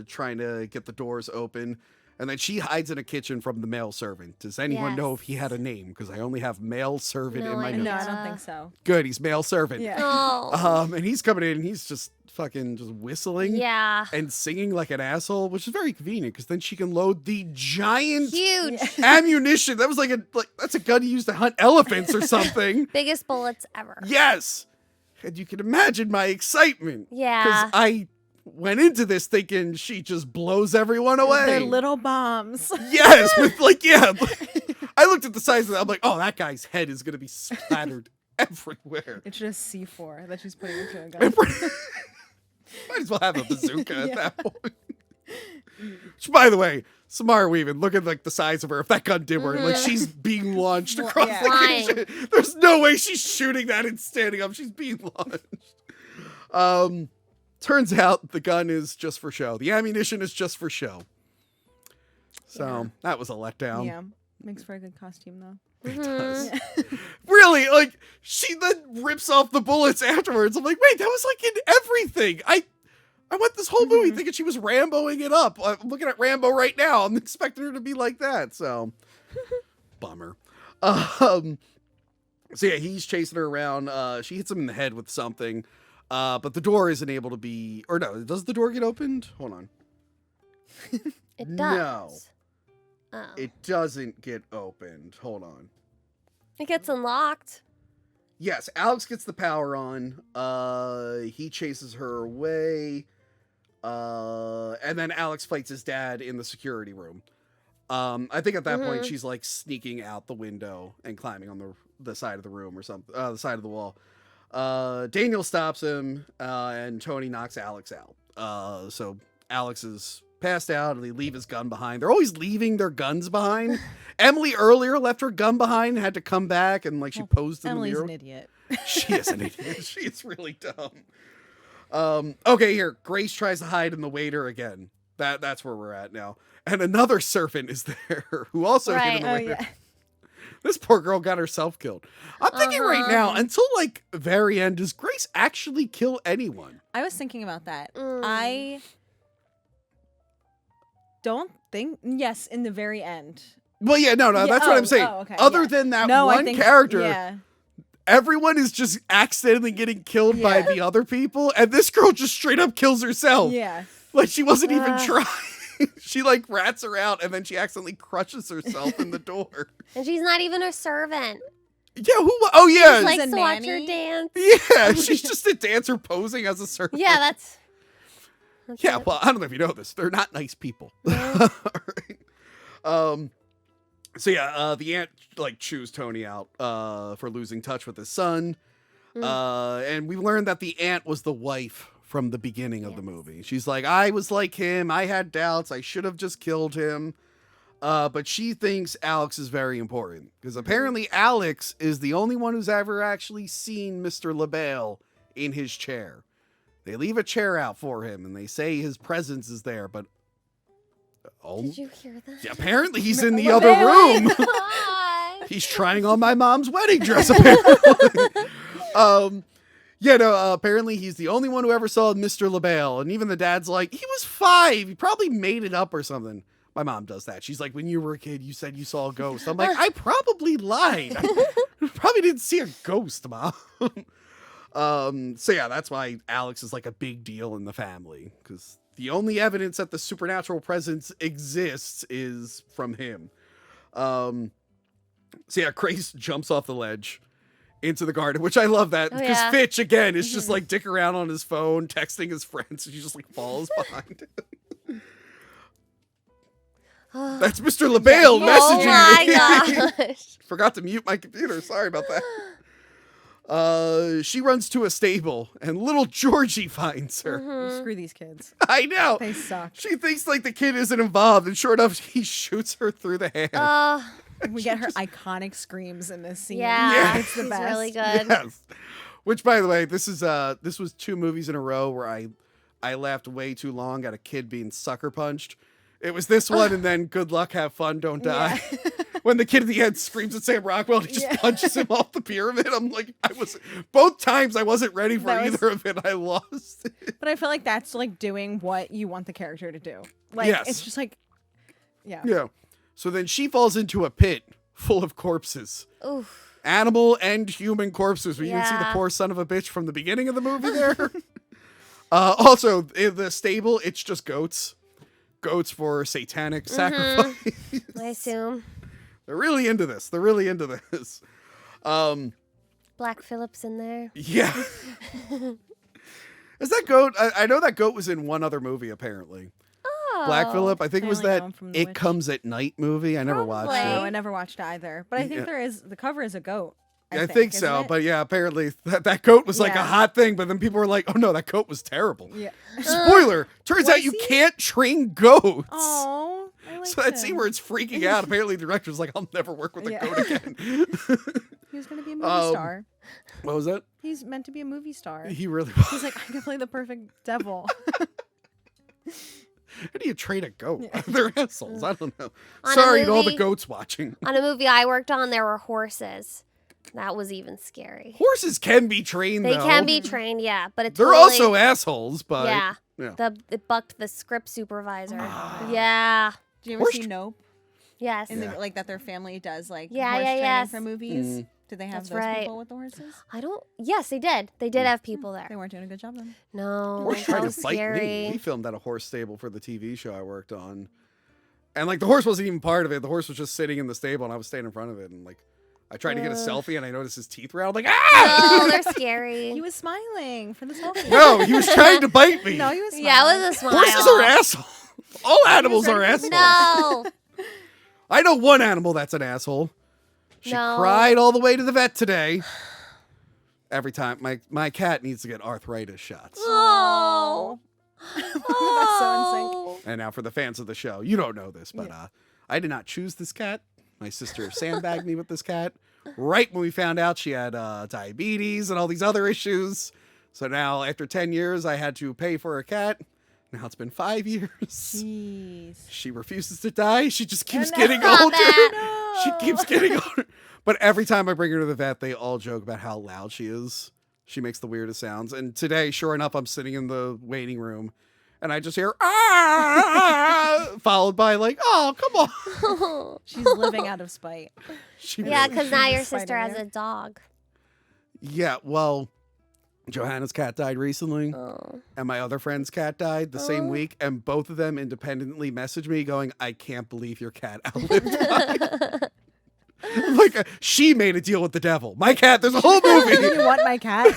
trying to get the doors open. And then she hides in a kitchen from the male servant. Does anyone know if he had a name? Because I only have male servant in my notes. No, I don't think so. Good, he's male servant. Yeah. Oh. And he's coming in and he's just fucking just whistling Yeah. and singing like an asshole, which is very convenient because then she can load the giant Huge. ammunition. That was like that's a gun you use to hunt elephants or something. Biggest bullets ever. Yes. And you can imagine my excitement. Yeah. Because I went into this thinking she just blows everyone away. They're little bombs. Yes, with I looked at the size of that. I'm like, oh, that guy's head is gonna be splattered everywhere. It's just C4 that she's putting into a gun. Might as well have a bazooka at that point. Which, by the way, Samara Weaving, look at like the size of her. If that gun did work, like she's being launched across the Flying. kitchen. There's no way she's shooting that and standing up. She's being launched. Turns out the gun is just for show. The ammunition is just for show. So that was a letdown. Yeah. Makes for a good costume, though. It does. Really, like, she then rips off the bullets afterwards. I'm like, wait, that was like in everything. I went this whole movie thinking she was Ramboing it up. I'm looking at Rambo right now. I'm expecting her to be like that. So, bummer. So yeah, he's chasing her around. She hits him in the head with something. But the door isn't able to be, or no, does the door get opened? Hold on. It does. No. Oh. It doesn't get opened. Hold on. It gets unlocked. Yes, Alex gets the power on. He chases her away. And then Alex fights his dad in the security room. I think at that point she's like sneaking out the window and climbing on the side of the room or something, the side of the wall. Daniel stops him, and Tony knocks Alex out. So Alex is passed out, and they leave his gun behind. They're always leaving their guns behind. Emily earlier left her gun behind and had to come back, and like she posed in Emily's the mirror. an idiot. She is an idiot. She is really dumb. Okay, here. Grace tries to hide in the waiter again. That's where we're at now. And another servant is there who also hid in the waiter. Yeah. This poor girl got herself killed. I'm thinking right now, until like very end, does Grace actually kill anyone? I was thinking about that. I don't think. Yes, in the very end. Well, yeah, no, Yeah, that's what I'm saying. okay, Other yeah. than that No, I one think, character, Yeah. everyone is just accidentally getting killed by the other people, and this girl just straight up kills herself. Yeah. Like she wasn't even trying. She like rats her out, and then she accidentally crushes herself in the door. And she's not even a servant. Yeah, who? Oh yeah, She likes a to watch her nanny? dance. yeah. She's just a dancer posing as a servant. Yeah, that's Yeah, it. well, I don't know if you know this. They're not nice people. All right. So yeah, the aunt like chews Tony out for losing touch with his son. And we learned that the aunt was the wife from the beginning of the movie. She's like, I was like him. I had doubts. I should have just killed him. But she thinks Alex is very important because apparently Alex is the only one who's ever actually seen Mr. LaBelle in his chair. They leave a chair out for him and they say his presence is there, but Did you hear that? apparently he's in the other room. God. He's trying on my mom's wedding dress, apparently. Apparently he's the only one who ever saw Mr. LaBelle. And even the dad's like, he was 5. He probably made it up or something. My mom does that. She's like, when you were a kid, you said you saw a ghost. I'm like, I probably lied. I probably didn't see a ghost, Mom. So yeah, that's why Alex is like a big deal in the family. Because the only evidence that the supernatural presence exists is from him. So yeah, Grace jumps off the ledge into the garden, which I love that because Fitch again is just like dick around on his phone, texting his friends, and she just like falls behind him. That's Mr. LaBelle messaging me. Oh my gosh. Forgot to mute my computer. Sorry about that. She runs to a stable and little Georgie finds her. Screw these kids. I know. They suck. She thinks like the kid isn't involved, and sure enough, he shoots her through the hand. We get her iconic screams in this scene. Yeah, It's the she's best. really good. Yes. Which, by the way, this was 2 movies in a row where I laughed way too long at a kid being sucker punched. It was this one, and then Good Luck, Have Fun, Don't Die. When the kid at the end screams at Sam Rockwell, and he just punches him off the pyramid. I'm like, both times I wasn't ready for either of it. I lost it. But I feel like that's like doing what you want the character to do. Like, it's just like, Yeah. So then she falls into a pit full of corpses. Oof. Animal and human corpses. We even see the Yeah. poor son of a bitch from the beginning of the movie there. Also, in the stable, it's just goats. Goats for satanic sacrifice. I assume. They're really into this. Black Phillip's in there. Yeah. Is that goat? I know that goat was in one other movie, apparently. Oh. Black Phillip. I think it was Apparently that known from The It Witch. Comes at Night movie. I never watched Probably. no, it. I never watched either. But I think the cover is a goat. I think isn't so, it? but yeah, apparently that goat was like a Yeah. hot thing, but then people were like, oh no, that goat was terrible. Yeah. Spoiler, turns out Was you he? can't train goats. Oh, I like So that scene where it's freaking out, apparently the director's like, I'll never work with a goat again. He was going to be a movie star. What was that? He's meant to be a movie star. He really was. He's like, I can play the perfect devil. How do you train a goat? They're assholes. I don't know. On a Sorry to all the movie- goats watching. On a movie I worked on, there were horses. That was even scary. Horses can be trained, They though. can be trained, yeah, but it's They're totally, also assholes, but yeah. yeah. It bucked the script supervisor. Yeah. Do you ever Horse see Nope? Yes. In the, like that their family does like Yeah, horse yeah, training yes. for movies. Did they have That's those right. people with the horses? I don't. Yes, they did. They did have people They there. weren't doing a good job then. No, Horse that tried was to bite me. scary. We filmed at a horse stable for the TV show I worked on. And like the horse wasn't even part of it. The horse was just sitting in the stable and I was standing in front of it and like I tried to get a selfie and I noticed his teeth were out. I'm like, ah! No, they're scary. He was smiling for the selfie. No, he was trying to bite me. No, he was smiling. Yeah, it was a smile. Horses are assholes. All animals are assholes. No. I know one animal that's an asshole. She No. cried all the way to the vet today. Every time my cat needs to get arthritis shots. Oh. That's so in sync. And now for the fans of the show, you don't know this, but I did not choose this cat. My sister sandbagged me with this cat right when we found out she had diabetes and all these other issues. So now after 10 years, I had to pay for a cat. Now it's been 5 years. Jeez. She refuses to die. She just keeps no. getting Stop older. it. She keeps getting older. But every time I bring her to the vet, they all joke about how loud she is. She makes the weirdest sounds. And today, sure enough, I'm sitting in the waiting room and I just hear, ah, followed by like, oh, come on. She's living out of spite. She Yeah, really- because now your Spider sister has Man. a dog. Yeah, well, Johanna's cat died recently. Oh. And my other friend's cat died the same week. And both of them independently messaged me going, I can't believe your cat outlived mine. Like, she made a deal with the devil. My cat, there's a whole movie. You want my cat?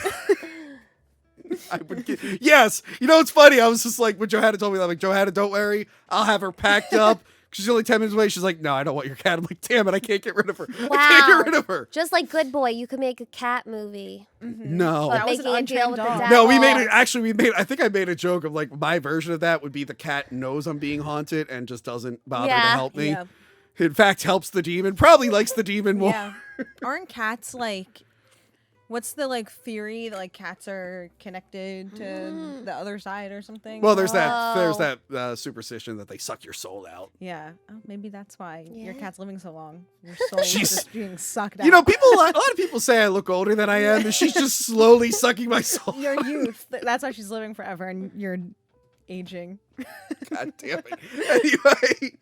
I would get, yes. You know, it's funny. I was just like, when Johanna told me that, I'm like, Johanna, don't worry. I'll have her packed up. She's only 10 minutes away. She's like, no, I don't want your cat. I'm like, damn it, I can't get rid of her. I can't get rid of her. Just like Good Boy, you could make a cat movie. No. But That was an making a deal untrained with the dog. devil. No, we made it. Actually, I think I made a joke of like, my version of that would be the cat knows I'm being haunted and just doesn't bother to Yeah. help me. Yeah. In fact, helps the demon. Probably likes the demon more. Yeah. Aren't cats like? What's the like theory that like cats are connected to the other side or something? Well, there's that superstition that they suck your soul out. Yeah. Oh, maybe that's why your Yeah. cat's living so long. Your soul is She's- just being sucked out. You know, a lot of people say I look older than I am, and she's just slowly sucking my soul. Your youth. That's why she's living forever, and you're aging. God damn it. Anyway,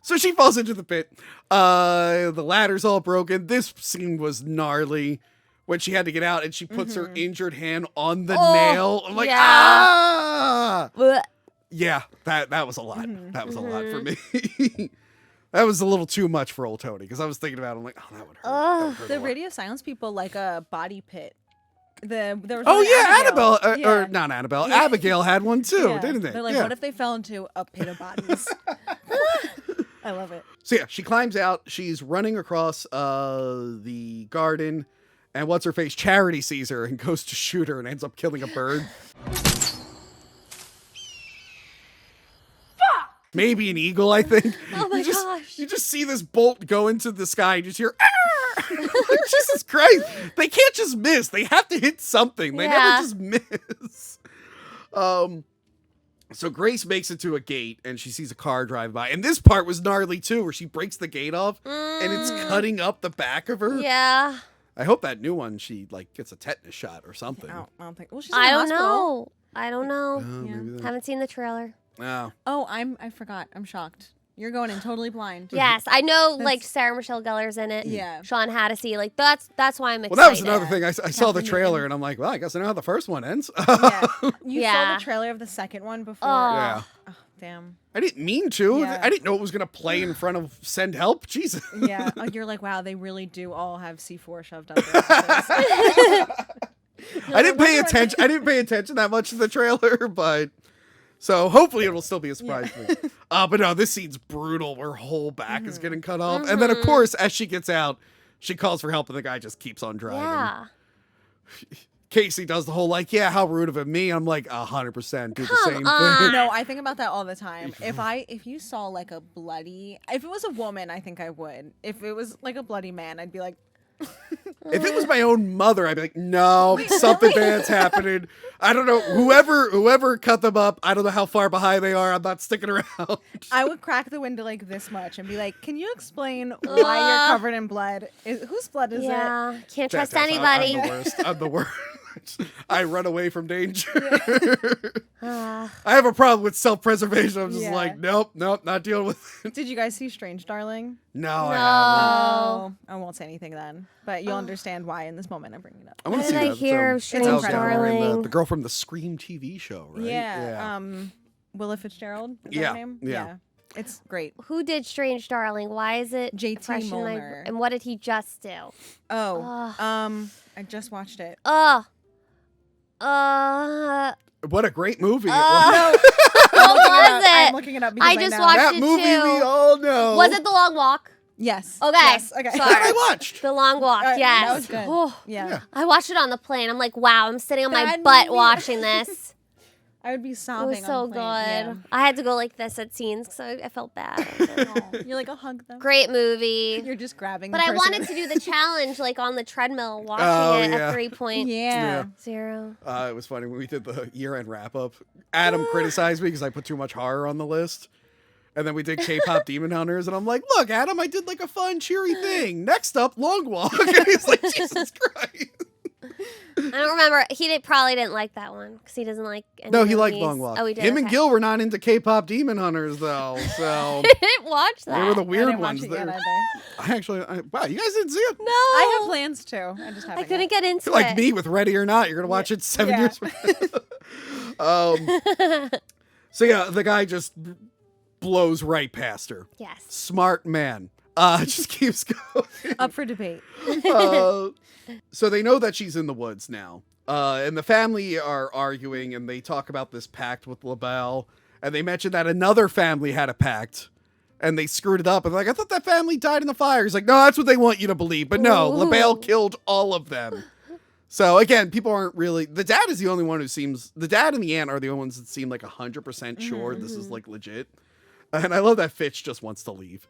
so she falls into the pit. The ladder's all broken. This scene was gnarly when she had to get out and she puts her injured hand on the nail. I'm like, yeah. ah! Blech. Yeah, that was a lot. That was a lot for me. That was a little too much for old Tony because I was thinking about it. I'm like, oh, that would hurt. That would hurt a The lot. radio silence people like a body pit. There was Oh one yeah, Annabelle, Yeah. or not Annabelle, Abigail had one too, Yeah. didn't they? They're like, Yeah. what if they fell into a pit of bodies? I love it. So yeah, she climbs out. She's running across the garden, and what's her face? Charity sees her and goes to shoot her and ends up killing a bird. Maybe an eagle, I think. Oh my you just, gosh. You just see this bolt go into the sky. And you just hear, "Arr!" Jesus Christ! They can't just miss. They have to hit something. They Yeah. never just miss. So Grace makes it to a gate and she sees a car drive by. And this part was gnarly too, where she breaks the gate off and it's cutting up the back of her. Yeah. I hope that new one she like gets a tetanus shot or something. I don't think. Well, she's in I the don't hospital. know. I don't know. Maybe that- Haven't seen the trailer. Oh. Oh, I forgot. I'm shocked. You're going in totally blind. Yes, I know. Like That's- Sarah Michelle Gellar's in it. Yeah. Sean Hattasey. Like that's why I'm excited. Well, that was another thing. I saw the Kathleen trailer Newton. and I'm like, well, I guess I know how the first one ends. Yeah. You saw Yeah. the trailer of the second one before. Oh. Yeah. Oh, damn. I didn't mean to. Yeah. I didn't know it was going to play in front of Send Help. Jesus. Yeah. Oh, you're like, wow, they really do all have C4 shoved up their asses. I didn't pay attention. I didn't pay attention that much to the trailer, but so hopefully it'll still be a surprise to me. But no, this scene's brutal. Her whole back is getting cut off, and then of course, as she gets out, she calls for help, and the guy just keeps on driving. Yeah. Casey does the whole like, yeah, how rude of him. Me, I'm like 100% do the Come same on. thing. No, I think about that all the time. If you saw like a bloody, if it was a woman, I think I would. If it was like a bloody man, I'd be like, If it was my own mother, I'd be like, no, something bad's happening. I don't know. Whoever cut them up, I don't know how far behind they are. I'm not sticking around. I would crack the window like this much and be like, can you explain why you're covered in blood? Whose blood is it? Yeah, can't trust I'm anybody. the worst. I'm the worst. I run away from danger. I have a problem with self-preservation. I'm just like, nope, not dealing with it. Did you guys see Strange Darling? No, I haven't. Oh, I won't say anything then, but you'll understand why in this moment I'm bringing it up. I want to What see did I that. hear? It's, Strange Alice Downey, Darling. the girl from the Scream TV show, right? Yeah. Willa Fitzgerald. Is that her name? Yeah. It's great. Who did Strange Darling? Why is it JT fresh in my- Mulner. And what did he just do? I just watched it. What a great movie. What was I'm it? looking it up because I I just know. watched that it movie too. we all know. Was it The Long Walk? Yes. Okay. Yes. Okay. Sorry. That I watched. The Long Walk, That yes. was good. Oh, Yeah. I watched it on the plane. I'm like, wow, I'm sitting on my Bad butt movie. watching this. I would be It sobbing. was so on the good. plane. I had to go like this at scenes because I felt bad. I was like, oh. You're like, I'll hug them. Great movie. You're just grabbing. But the I person. wanted to do the challenge like on the treadmill, watching Oh, it yeah. at 3.0. Yeah. It was funny when we did the year-end wrap-up. Adam criticized me because I put too much horror on the list. And then we did K-pop Demon Hunters, and I'm like, look, Adam, I did like a fun, cheery thing. Next up, Long Walk. And he's like, Jesus Christ. I don't remember. Probably didn't like that one because he doesn't like. Any No, he liked movies. Long Walk. Oh, he did. Him and okay. Gil were not into K-pop Demon Hunters, though. So I didn't watch that. they were the I weird didn't watch ones it yet there. either. Wow, you guys didn't see it? No, I have plans to. I just haven't. I couldn't get into Like it. me with Ready or Not. You're going to watch it 7 Yeah. years from now. So yeah, the guy just blows right past her. Yes. Smart man. Just keeps going. Up for debate. So they know that she's in the woods now. And the family are arguing, and they talk about this pact with LaBelle. And they mention that another family had a pact, and they screwed it up. And they're like, I thought that family died in the fire. He's like, no, that's what they want you to believe. But no, Ooh. LaBelle killed all of them. So again, people aren't really. The dad is the only one who seems. The dad and the aunt are the only ones that seem like 100% sure this is like legit. And I love that Fitch just wants to leave.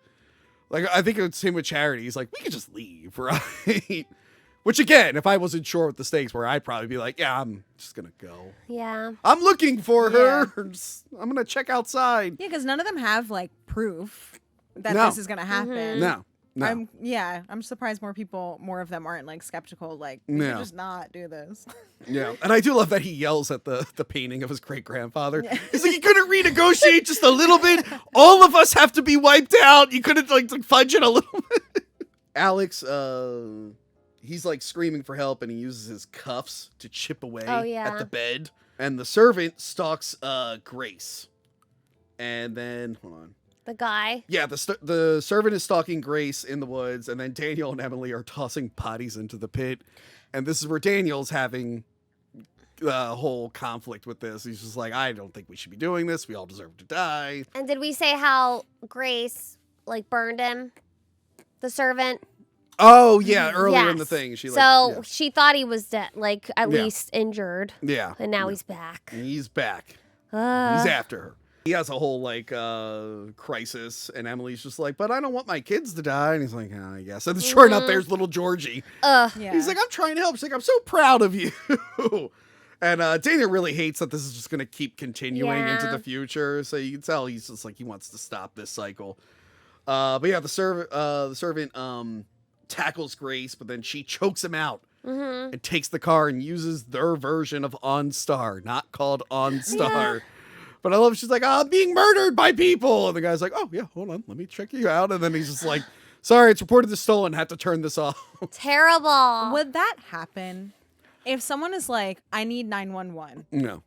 Like, I think it's him with Charity. He's like, we could just leave, right? Which, again, if I wasn't sure what the stakes were, I'd probably be like, yeah, I'm just going to go. Yeah. I'm looking for her. I'm going to check outside. Yeah, because none of them have like proof that No. this is gonna happen. No. I'm surprised more of them aren't like skeptical. Like, we No. should just not do this. Yeah. And I do love that he yells at the painting of his great-grandfather. He's like, you couldn't renegotiate just a little bit? All of us have to be wiped out. You couldn't like fudge it a little bit. Alex, he's like screaming for help, and he uses his cuffs to chip away at the bed. And the servant stalks Grace. And then, hold on. The guy. Yeah, the servant is stalking Grace in the woods, and then Daniel and Emily are tossing bodies into the pit. And this is where Daniel's having a whole conflict with this. He's just like, I don't think we should be doing this. We all deserve to die. And did we say how Grace like burned him? The servant. Oh, yeah, earlier in the thing. She she thought he was dead, like at least injured. Yeah. And now he's back. He's back. He's after her. He has a whole like crisis, and Emily's just like, but I don't want my kids to die. And he's like, oh, I guess. And sure enough, there's little Georgie. Yeah. He's like, I'm trying to help. She's like, I'm so proud of you. And Daniel really hates that this is just going to keep continuing into the future. So you can tell he's just like, he wants to stop this cycle. But yeah, the servant tackles Grace, but then she chokes him out and takes the car and uses their version of OnStar, not called OnStar. Yeah. But I love she's like, I'm being murdered by people. And the guy's like, oh, yeah, hold on. Let me check you out. And then he's just like, sorry, it's reported as stolen. Had to turn this off. Terrible. Would that happen if someone is like, I need 911? No.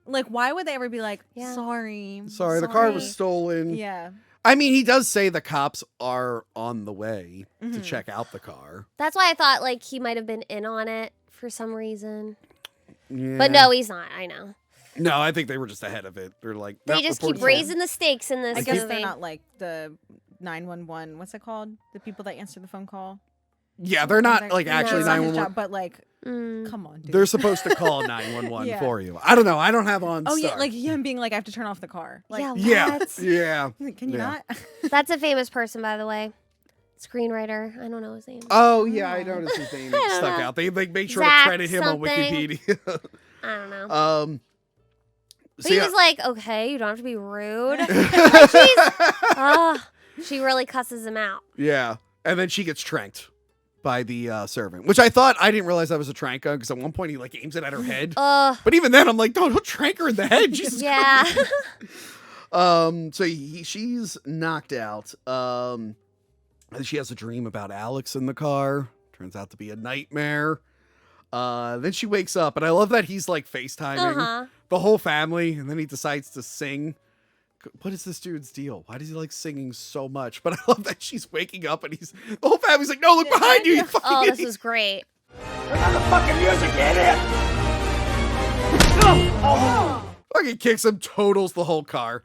Like, why would they ever be like, sorry, the car was stolen. Yeah. I mean, he does say the cops are on the way to check out the car. That's why I thought like he might have been in on it for some reason. Yeah. But no, he's not. I know. No, I think they were just ahead of it. They're like, They just keep raising the stakes in this I guess movie. they're not like the 911. What's it called? The people that answer the phone call. Yeah, they're not like actually it's not his 911. job, but like, come on, dude. They're supposed to call 911 Yeah. for you. I don't know. I don't have on. Oh yeah, Star. like him being like, I have to turn off the car. Like, Yeah. Yeah, What? yeah. Can you not? That's a famous person, by the way. screenwriter. I don't know his name. Oh, yeah, I noticed his name stuck know. out. They made sure Zach to credit him something. on Wikipedia. I don't know. So But he yeah. was like, okay, you don't have to be rude. Like, she really cusses him out. Yeah. And then she gets tranked by the servant, which I didn't realize that was a trank gun because at one point he like aims it at her head. But even then I'm like, don't trank her in the head. Jesus Yeah. Christ. So she's knocked out. And she has a dream about Alex in the car. Turns out to be a nightmare. Then she wakes up, and I love that he's like FaceTiming the whole family, and then he decides to sing. What is this dude's deal? Why does he like singing so much? But I love that she's waking up, and the whole family's like, "No, look behind you! You fucking Oh, this idiot." was great. Fucking kicks him, totals the whole car.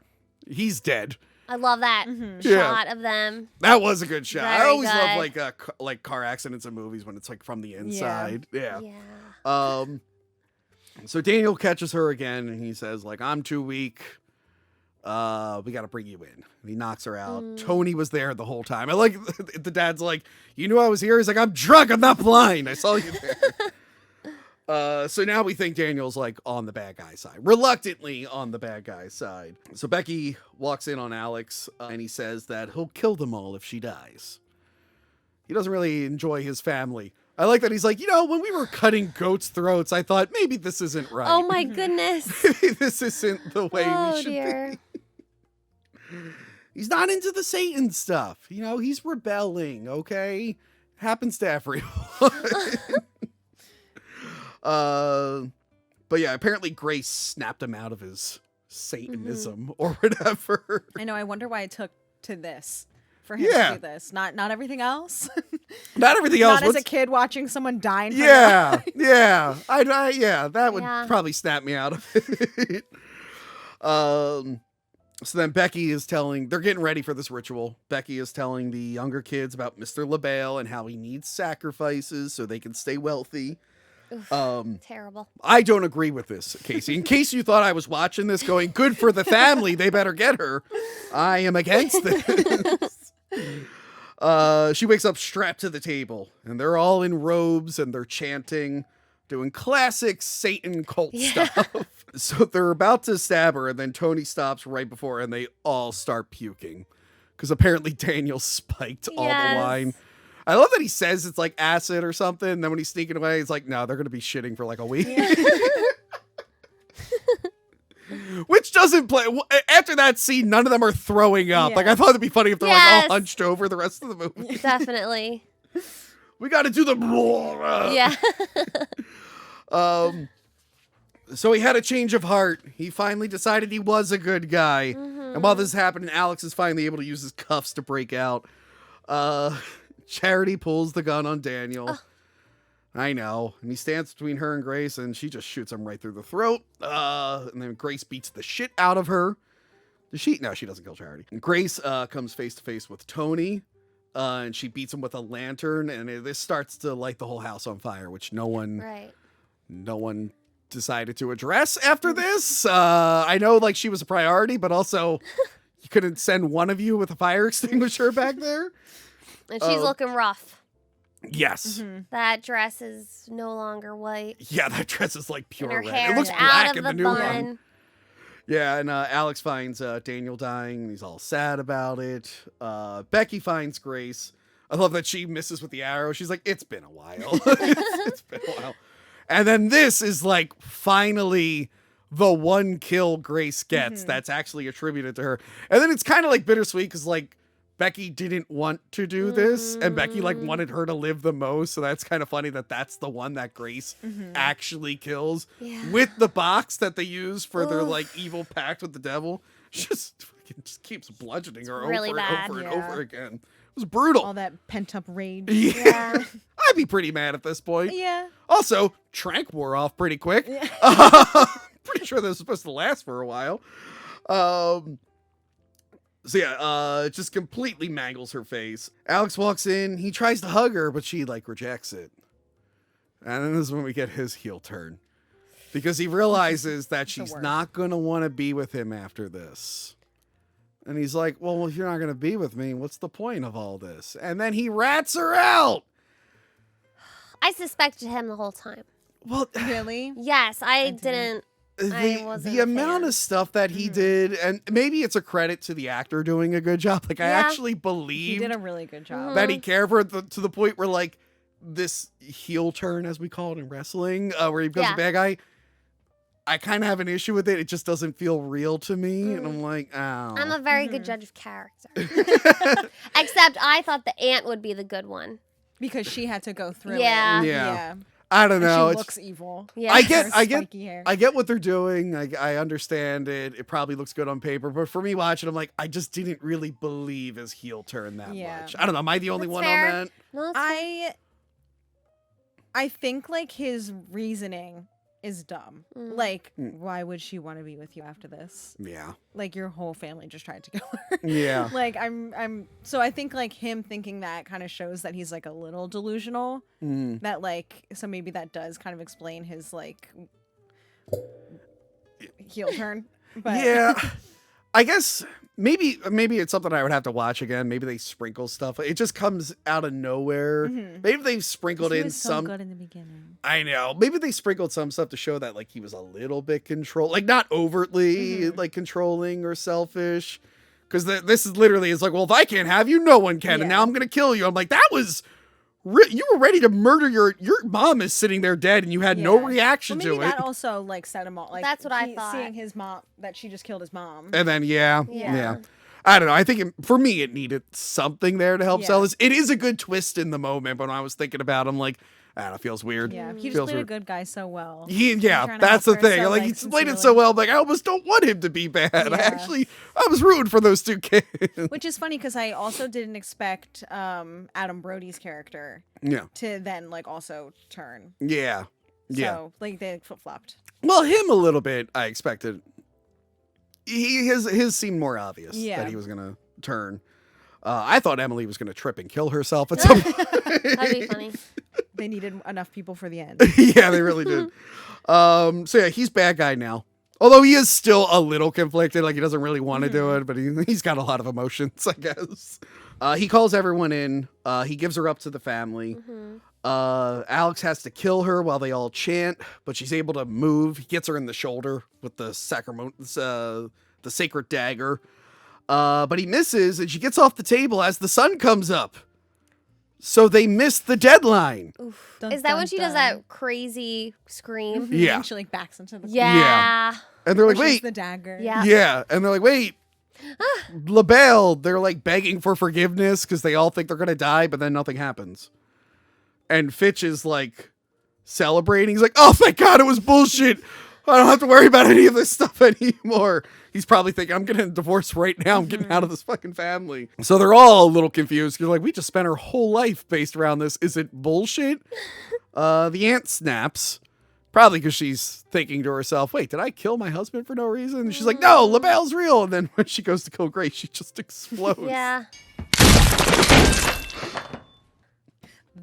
He's dead. I love that Yeah. shot of them. That was a good shot. I Very always love good. like car accidents in movies when it's like from the inside. Yeah. Yeah. So Daniel catches her again and he says like, "I'm too weak. We got to bring you in." And he knocks her out. Tony was there the whole time. I like the dad's like, "You knew I was here?" He's like, "I'm drunk. I'm not blind. I saw you there." So now we think Daniel's like on the bad guy side, reluctantly on the bad guy side. So Becky walks in on Alex and he says that he'll kill them all if she dies. He doesn't really enjoy his family. I like that he's like, when we were cutting goats' throats, I thought maybe this isn't right. Oh my goodness. Maybe this isn't the way we should dear. be. He's not into the Satan stuff. He's rebelling, okay? Happens to everyone. But yeah, apparently Grace snapped him out of his Satanism or whatever. I know. I wonder why it took to this for him Yeah. to do this. Not everything else. Not everything else. Not as a kid watching someone die in front Yeah, of your eyes. yeah. That would Yeah. probably snap me out of it. So then Becky is they're getting ready for this ritual. Becky is telling the younger kids about Mr. LaBelle and how he needs sacrifices so they can stay wealthy. Terrible. I don't agree with this, Casey. In case you thought I was watching this going, good for the family, they better get her. I am against this. She wakes up strapped to the table, and they're all in robes, and they're chanting, doing classic Satan cult stuff. So they're about to stab her, and then Tony stops right before, and they all start puking. Because apparently Daniel spiked all the wine. I love that he says it's like acid or something, and then when he's sneaking away, he's like, no, they're going to be shitting for like a week. Which doesn't play. After that scene, none of them are throwing up. Yeah. Like, I thought it'd be funny if they're like Yes. all hunched over the rest of the movie. Definitely. We got to do the. Yeah. So he had a change of heart. He finally decided he was a good guy. And while this is happening, Alex is finally able to use his cuffs to break out. Charity pulls the gun on Daniel. I know. And he stands between her and Grace, and she just shoots him right through the throat. And then Grace beats the shit out of her. Does she? No, she doesn't kill Charity. And Grace comes face to face with Tony, and she beats him with a lantern, and this starts to light the whole house on fire, which no one decided to address after this. I know, like, she was a priority, but also you couldn't send one of you with a fire extinguisher back there. And she's looking rough. Yes. That dress is no longer white. Yeah, that dress is like pure And her red. hair It looks is black out in of the new bun. one. Yeah, and Alex finds Daniel dying, and he's all sad about it. Becky finds Grace. I love that she misses with the arrow. She's like, it's been a while. It's been a while. And then this is like finally the one kill Grace gets that's actually attributed to her. And then it's kind of like bittersweet because like Becky didn't want to do this, and Becky like wanted her to live the most. So that's kind of funny that that's the one that Grace actually kills with the box that they use for their like evil pact with the devil. Just keeps bludgeoning her really over bad. and over and over again. It was brutal. All that pent up rage. Yeah. I'd be pretty mad at this point. Yeah. Also, Trank wore off pretty quick. Pretty sure this was supposed to last for a while. So yeah, it just completely mangles her face. Alex walks in. He tries to hug her, but she like rejects it. And then this is when we get his heel turn. Because he realizes that she's not going to want to be with him after this. And he's like, well, if you're not going to be with me, what's the point of all this? And then he rats her out. I suspected him the whole time. Well, Really? Yes, I didn't. I wasn't the a amount fan. of stuff that he did, and maybe it's a credit to the actor doing a good job. Like, I Yeah. actually He believed did a really good job. that he cared for it to the point where, like, this heel turn, as we call it in wrestling, where he becomes Yeah. a bad guy, I kind of have an issue with it. It just doesn't feel real to me. And I'm like, oh. I'm a very good judge of character. Except I thought the aunt would be the good one. Because she had to go through Yeah. it. Yeah. I don't And know. she It's, looks evil. Yeah. I Her get spiky hair. I get what they're doing. I understand it. It probably looks good on paper, but for me watching, I'm like, I just didn't really believe his heel turn that Yeah. much. I don't know. Am I the only That's one fair. on that? No, it's fine. I think like his reasoning is dumb. Like, why would she want to be with you after this? Yeah. Like your whole family just tried to kill her. Yeah. Like so I think like him thinking that kind of shows that he's like a little delusional. That like so maybe that does kind of explain his like heel turn. But Yeah. I guess maybe it's something I would have to watch again. Maybe they sprinkle stuff. It just comes out of nowhere. Maybe they've sprinkled he in was so some. good in the beginning. I know. Maybe they sprinkled some stuff to show that like he was a little bit like not overtly like controlling or selfish. Because this is literally, it's like, well, if I can't have you, no one can, and now I'm gonna kill you. I'm like, that was. You were ready to murder your mom is sitting there dead, and you had no reaction Well, maybe to it. that also like set him off. Like That's what I thought. Seeing his mom that she just killed his mom. And then yeah. Yeah. I don't know. I think for me, it needed something there to help Yeah. sell this. It is a good twist in the moment, but when I was thinking about it, I'm like, I don't know, it feels weird. Yeah, he just Feels played a weird. good guy so well. Yeah, trying to that's the help her thing. so, Like, like, he played it so sincerely. well. Like, I almost don't want him to be bad. Yeah. I was rooting for those two kids. Which is funny because I also didn't expect Adam Brody's character Yeah. to then like also turn. Yeah. Yeah. So like they flip flopped. Well, him a little bit, I expected. His seemed more obvious Yeah. that he was going to turn. I thought Emily was going to trip and kill herself at some point. That'd be funny. They needed enough people for the end. Yeah, they really did. So yeah, he's bad guy now. Although he is still a little conflicted, like he doesn't really want to do it, but he's got a lot of emotions, I guess. He calls everyone in. He gives her up to the family. Alex has to kill her while they all chant, but she's able to move. He gets her in the shoulder with the sacred dagger. But he misses, and she gets off the table as the sun comes up. So they miss the deadline. Dun, Is that when dun, she does dun. that crazy scream? Yeah. And she like backs into the Yeah. And they're like, pushes wait. the dagger. Yeah. Yeah. And they're like, wait. LaBelle, they're like begging for forgiveness because they all think they're going to die, but then nothing happens. And Fitch is like celebrating. He's like, oh, thank God, it was bullshit. I don't have to worry about any of this stuff anymore. He's probably thinking, I'm getting a divorce right now. I'm getting out of this fucking family. So they're all a little confused. You're like, we just spent our whole life based around this. Is it bullshit? The aunt snaps. Probably because she's thinking to herself, wait, did I kill my husband for no reason? And she's like, no, LaBelle's real. And then when she goes to kill Grace, she just explodes. Yeah.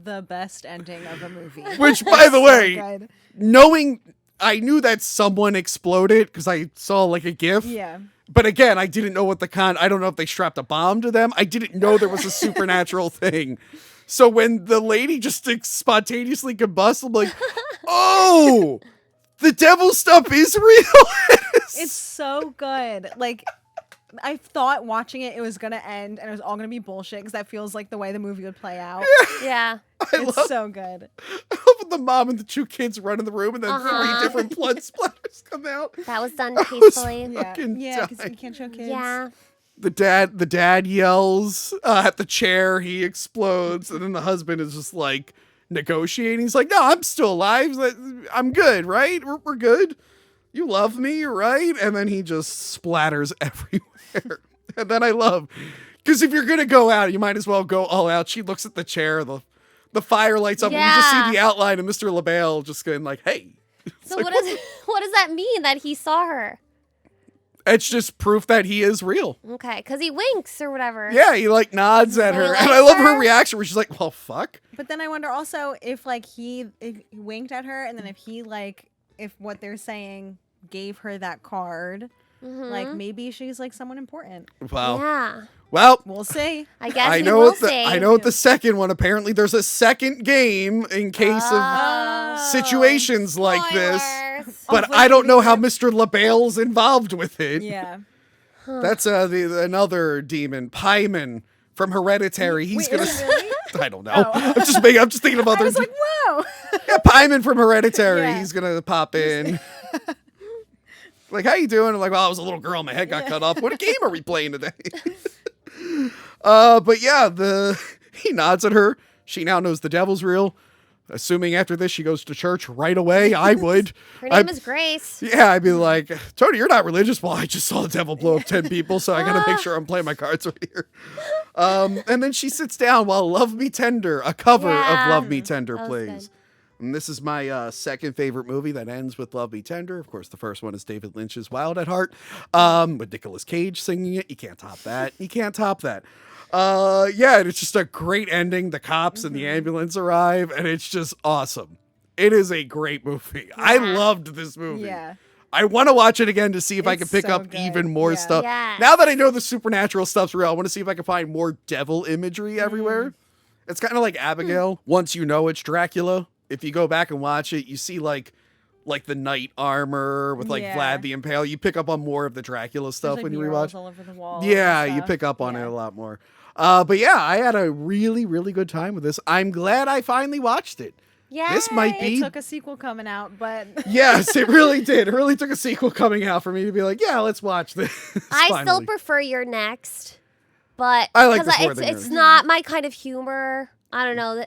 The best ending of a movie. Which, by the So way, good. knowing I knew that someone exploded because I saw like a GIF. Yeah. But again, I didn't know what I don't know if they strapped a bomb to them. I didn't know there was a supernatural thing. So when the lady just spontaneously combusts, I'm like, oh, the devil stuff is real. It's so good. Like, I thought watching it was going to end and it was all going to be bullshit because that feels like the way the movie would play out. Yeah. It's so good. I love when the mom and the two kids run in the room and then Uh-huh. 3 different blood splatters come out. That was done I was tastefully. fucking Yeah, because dying. you can't show kids. Yeah. The dad yells at the chair. He explodes, and then the husband is just like negotiating. He's like, "No, I'm still alive. I'm good, right? We're good. You love me, right?" And then he just splatters everywhere. And then I love, because if you're gonna go out, you might as well go all out. She looks at the chair. The fire lights up, and you just Yeah. see the outline of Mr. LaBelle just going like, "Hey." So what does that mean that he saw her? It's just proof that he is real. Okay, because he winks or whatever. Yeah, he like nods at So her, he and I likes love her her? reaction where she's like, "Well, fuck." But then I wonder also if like if he winked at her and then if what they're saying gave her that card, Like maybe she's like someone important. Wow. Yeah. Well, We'll see. I guess I we know will what the, see. I know what the second one. Apparently, there's a second game in case of situations like this. Spoilers. But I don't know how Mr. LaBelle's involved with it. Yeah. That's another demon, Pyman from Hereditary. He's Wait, gonna. is it really? I don't know. I'm just thinking of I other. was like, whoa. Yeah, Pyman from Hereditary. Yeah. He's gonna pop in. Like, how you doing? I'm like, well, I was a little girl. My head got cut off. What game are we playing today? But yeah, he nods at her. She now knows the devil's real. Assuming after this she goes to church right away, I would. Her name is Grace. Yeah, I'd be like, Tony, you're not religious. Well, I just saw the devil blow up 10 people, so I gotta make sure I'm playing my cards right here. And then she sits down while Love Me Tender, a cover Yeah. of Love Me Tender, That was plays. And this is my second favorite movie that ends with Love Me Tender. Of course, the first one is David Lynch's Wild at Heart, with Nicolas Cage singing it. You can't top that. You can't top that. Yeah, and it's just a great ending. The cops and the ambulance arrive, and it's just awesome. It is a great movie. I loved this movie. Yeah. I want to watch it again to see if I can It's pick so up good. even more Yeah. stuff. Yes. Now that I know the supernatural stuff's real, I want to see if I can find more devil imagery everywhere. It's kind of like Abigail. Once you know it's Dracula, if you go back and watch it, you see like the knight armor with like Yeah. Vlad the Impale. You pick up on more of the Dracula stuff There's, like, when you murals rewatch. all over the wall. Yeah, and you stuff. pick up on it Yeah. a lot more. But yeah, I had a really, really good time with this. I'm glad I finally watched it. Yeah. This might It be. took a sequel coming out, but Yes, it really did. It really took a sequel coming out for me to be like, yeah, let's watch this. I still finally. prefer your next, but I like 'cause this more it's than yours. not my kind of humor. I don't know.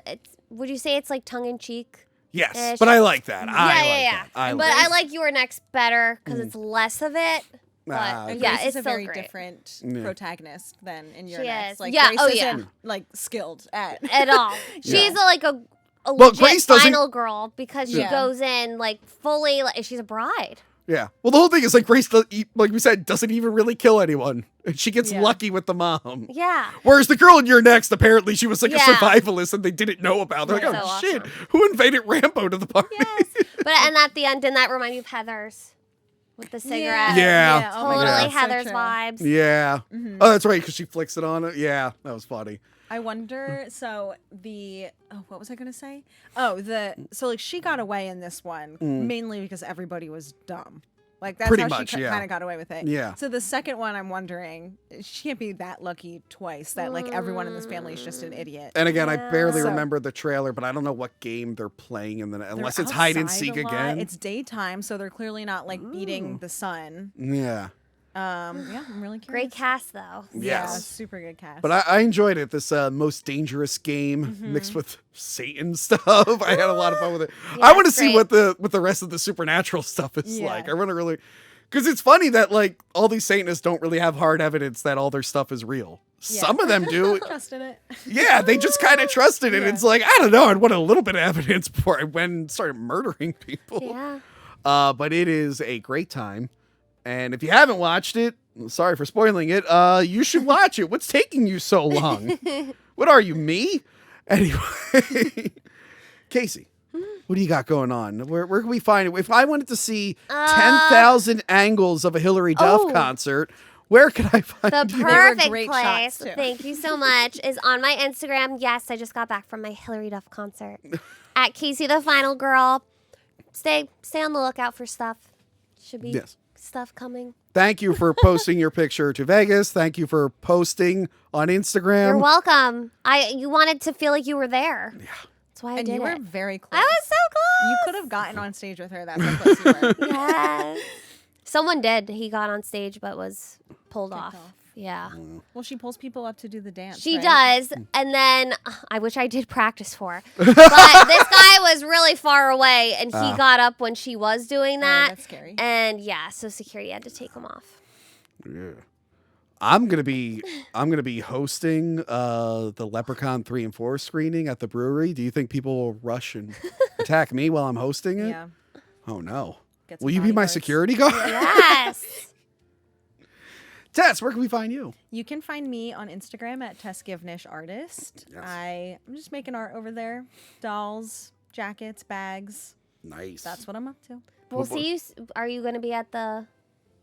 Would you say it's like tongue in cheek? Yes, ish. but I like that. I like yeah. that. I But like I that. like your next better because it's less of it. But okay. yeah, Grace it's is a still very great. different Yeah. protagonist than in your She next. is. Like, Yeah, Grace oh, isn't yeah. like skilled at. At all. She's like a Well, legit Grace doesn't- final girl because she Yeah. goes in like fully. Like, she's a bride. Yeah. Well, the whole thing is like Grace, like we said, doesn't even really kill anyone. And she gets Yeah. lucky with the mom. Yeah. Whereas the girl in your next, apparently she was like a Yeah. survivalist and they didn't know about. They're like, That's oh so shit, awesome. who invited Rambo to the party? Yes. But and at the end, didn't that remind you of Heather's with the cigarette? Yeah. Oh my Totally God, so Heather's true. vibes. Yeah. Oh, that's right, because she flicks it on it. Yeah, that was funny. I wonder. So what was I gonna say? Oh, so like she got away in this one mainly because everybody was dumb. Like that's Pretty how much, she yeah. kind of got away with it. Yeah. So the second one, I'm wondering, she can't be that lucky twice that like everyone in this family is just an idiot. And again, I barely So- remember the trailer, but I don't know what game they're playing in the They're unless it's hide and outside seek a lot. again. It's daytime, so they're clearly not like beating the sun. Yeah. Yeah, I'm really curious. Great cast though. Yeah, Yes. super good cast. But I enjoyed it. This most dangerous game mixed with Satan stuff. I had a lot of fun with it. I want to it's see great. what the rest of the supernatural stuff is Yeah. like. I want to really, because it's funny that like all these Satanists don't really have hard evidence that all their stuff is real. Yeah. Some of them do. Trusted it. Yeah, they just kind of trusted it. Yeah. It's like, I don't know. I'd want a little bit of evidence before I went and started murdering people. Yeah. But it is a great time. And if you haven't watched it, sorry for spoiling it, you should watch it. What's taking you so long? What are you, me? Anyway, Casey, what do you got going on? Where can we find it? If I wanted to see 10,000 angles of a Hillary Duff Oh. concert, where can I find The you? were perfect great place, shots, too. thank you so much, is on my Instagram. Yes, I just got back from my Hillary Duff concert. At Casey the Final Girl. Stay on the lookout for stuff. Should be Yes. stuff coming. Thank you for posting your picture to Vegas. Thank you for posting on Instagram. You're welcome. You wanted to feel like you were there. Yeah. That's why I And did you were it. very close. I was so close. You could have gotten on stage with her. That's how close you were. Yes. Someone did. He got on stage but was pulled off. off. Yeah. Well, she pulls people up to do the dance. She right? does. And then I wish I did practice for. But this guy was really far away and he got up when she was doing that. that's scary. And yeah, so security had to take him off. Yeah. I'm gonna be hosting the Leprechaun 3 and 4 screening at the brewery. Do you think people will rush and attack me while I'm hosting it? Yeah. Oh no. Get some Will you be my bodyguards. security guard? Yes. Tess, where can we find you? You can find me on Instagram at TessGivnishArtist. Yes. I'm just making art over there. Dolls, jackets, bags. Nice. That's what I'm up to. We'll see you. Are you going to be at the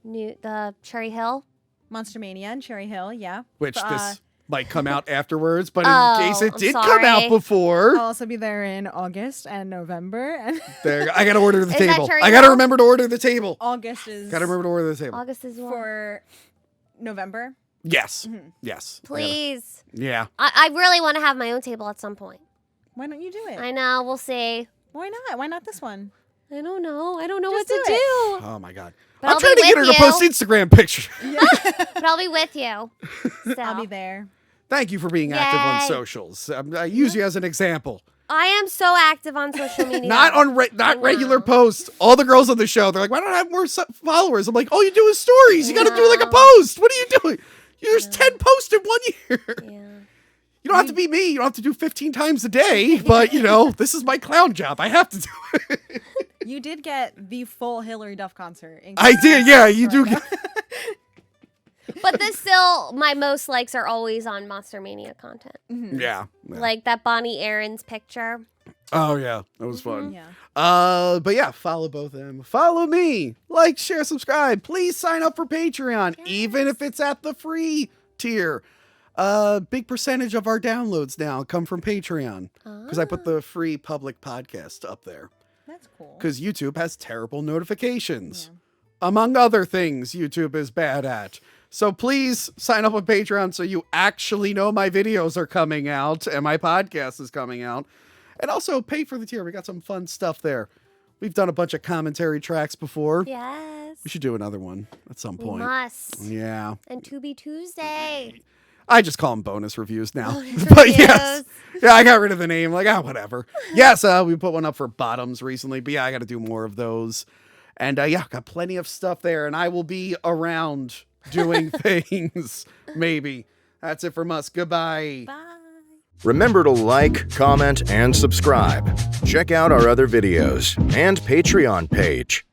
the Cherry Hill. Monster Mania and Cherry Hill, yeah. Which Uh, this might come out afterwards, but Oh, in case it I'm did come sorry. out before, I'll also be there in August and November. And there, I gotta order the Is that table. Cherry I gotta Hill? remember to order the table. August is Gotta remember to order the table. August is what? for November. Yes. Mm-hmm. Yes. Please. Yeah. I really want to have my own table at some point. Why don't you do it? I know. We'll see. Why not? Why not this one? I don't know. I don't know Just what to do it. do. Oh my God. But I'm I'll trying be to get her with to post you. Instagram pictures. But I'll be with you. So. I'll be there. Thank you for being active on Yay. socials. I use you as an example. I am so active on social media. Not on not I regular know. posts. All the girls on the show, they're like, why don't I have more followers? I'm like, all you do is stories. You got to do like a No. post. What are you doing? There's 10 posts in 1 year. Yeah. You don't have to be me. You don't have to do 15 times a day. But, this is my clown job. I have to do it. You did get the full Hillary Duff concert. I did. Yeah, you do. But this still, my most likes are always on Monster Mania content. Yeah. Like that Bonnie Aaron's picture. Oh, yeah. That was fun. Yeah. But yeah, follow both of them. Follow me. Like, share, subscribe. Please sign up for Patreon, even if it's at the free tier. Big percentage of our downloads now come from Patreon because I put the free public podcast up there. That's cool. Because YouTube has terrible notifications. Among other things, YouTube is bad at. So please sign up on Patreon so you actually know my videos are coming out and my podcast is coming out. And also pay for the tier. We got some fun stuff there. We've done a bunch of commentary tracks before. Yes. We should do another one at some We point. must. Yeah. And To Be Tuesday. I just call them bonus reviews now. Bonus But reviews. yes. Yeah, I got rid of the name. Like, whatever. Yes, we put one up for bottoms recently. But yeah, I got to do more of those. And yeah, got plenty of stuff there. And I will be around doing things. Maybe. That's it from us. Goodbye. Bye. Remember to like, comment, and subscribe. Check out our other videos and Patreon page.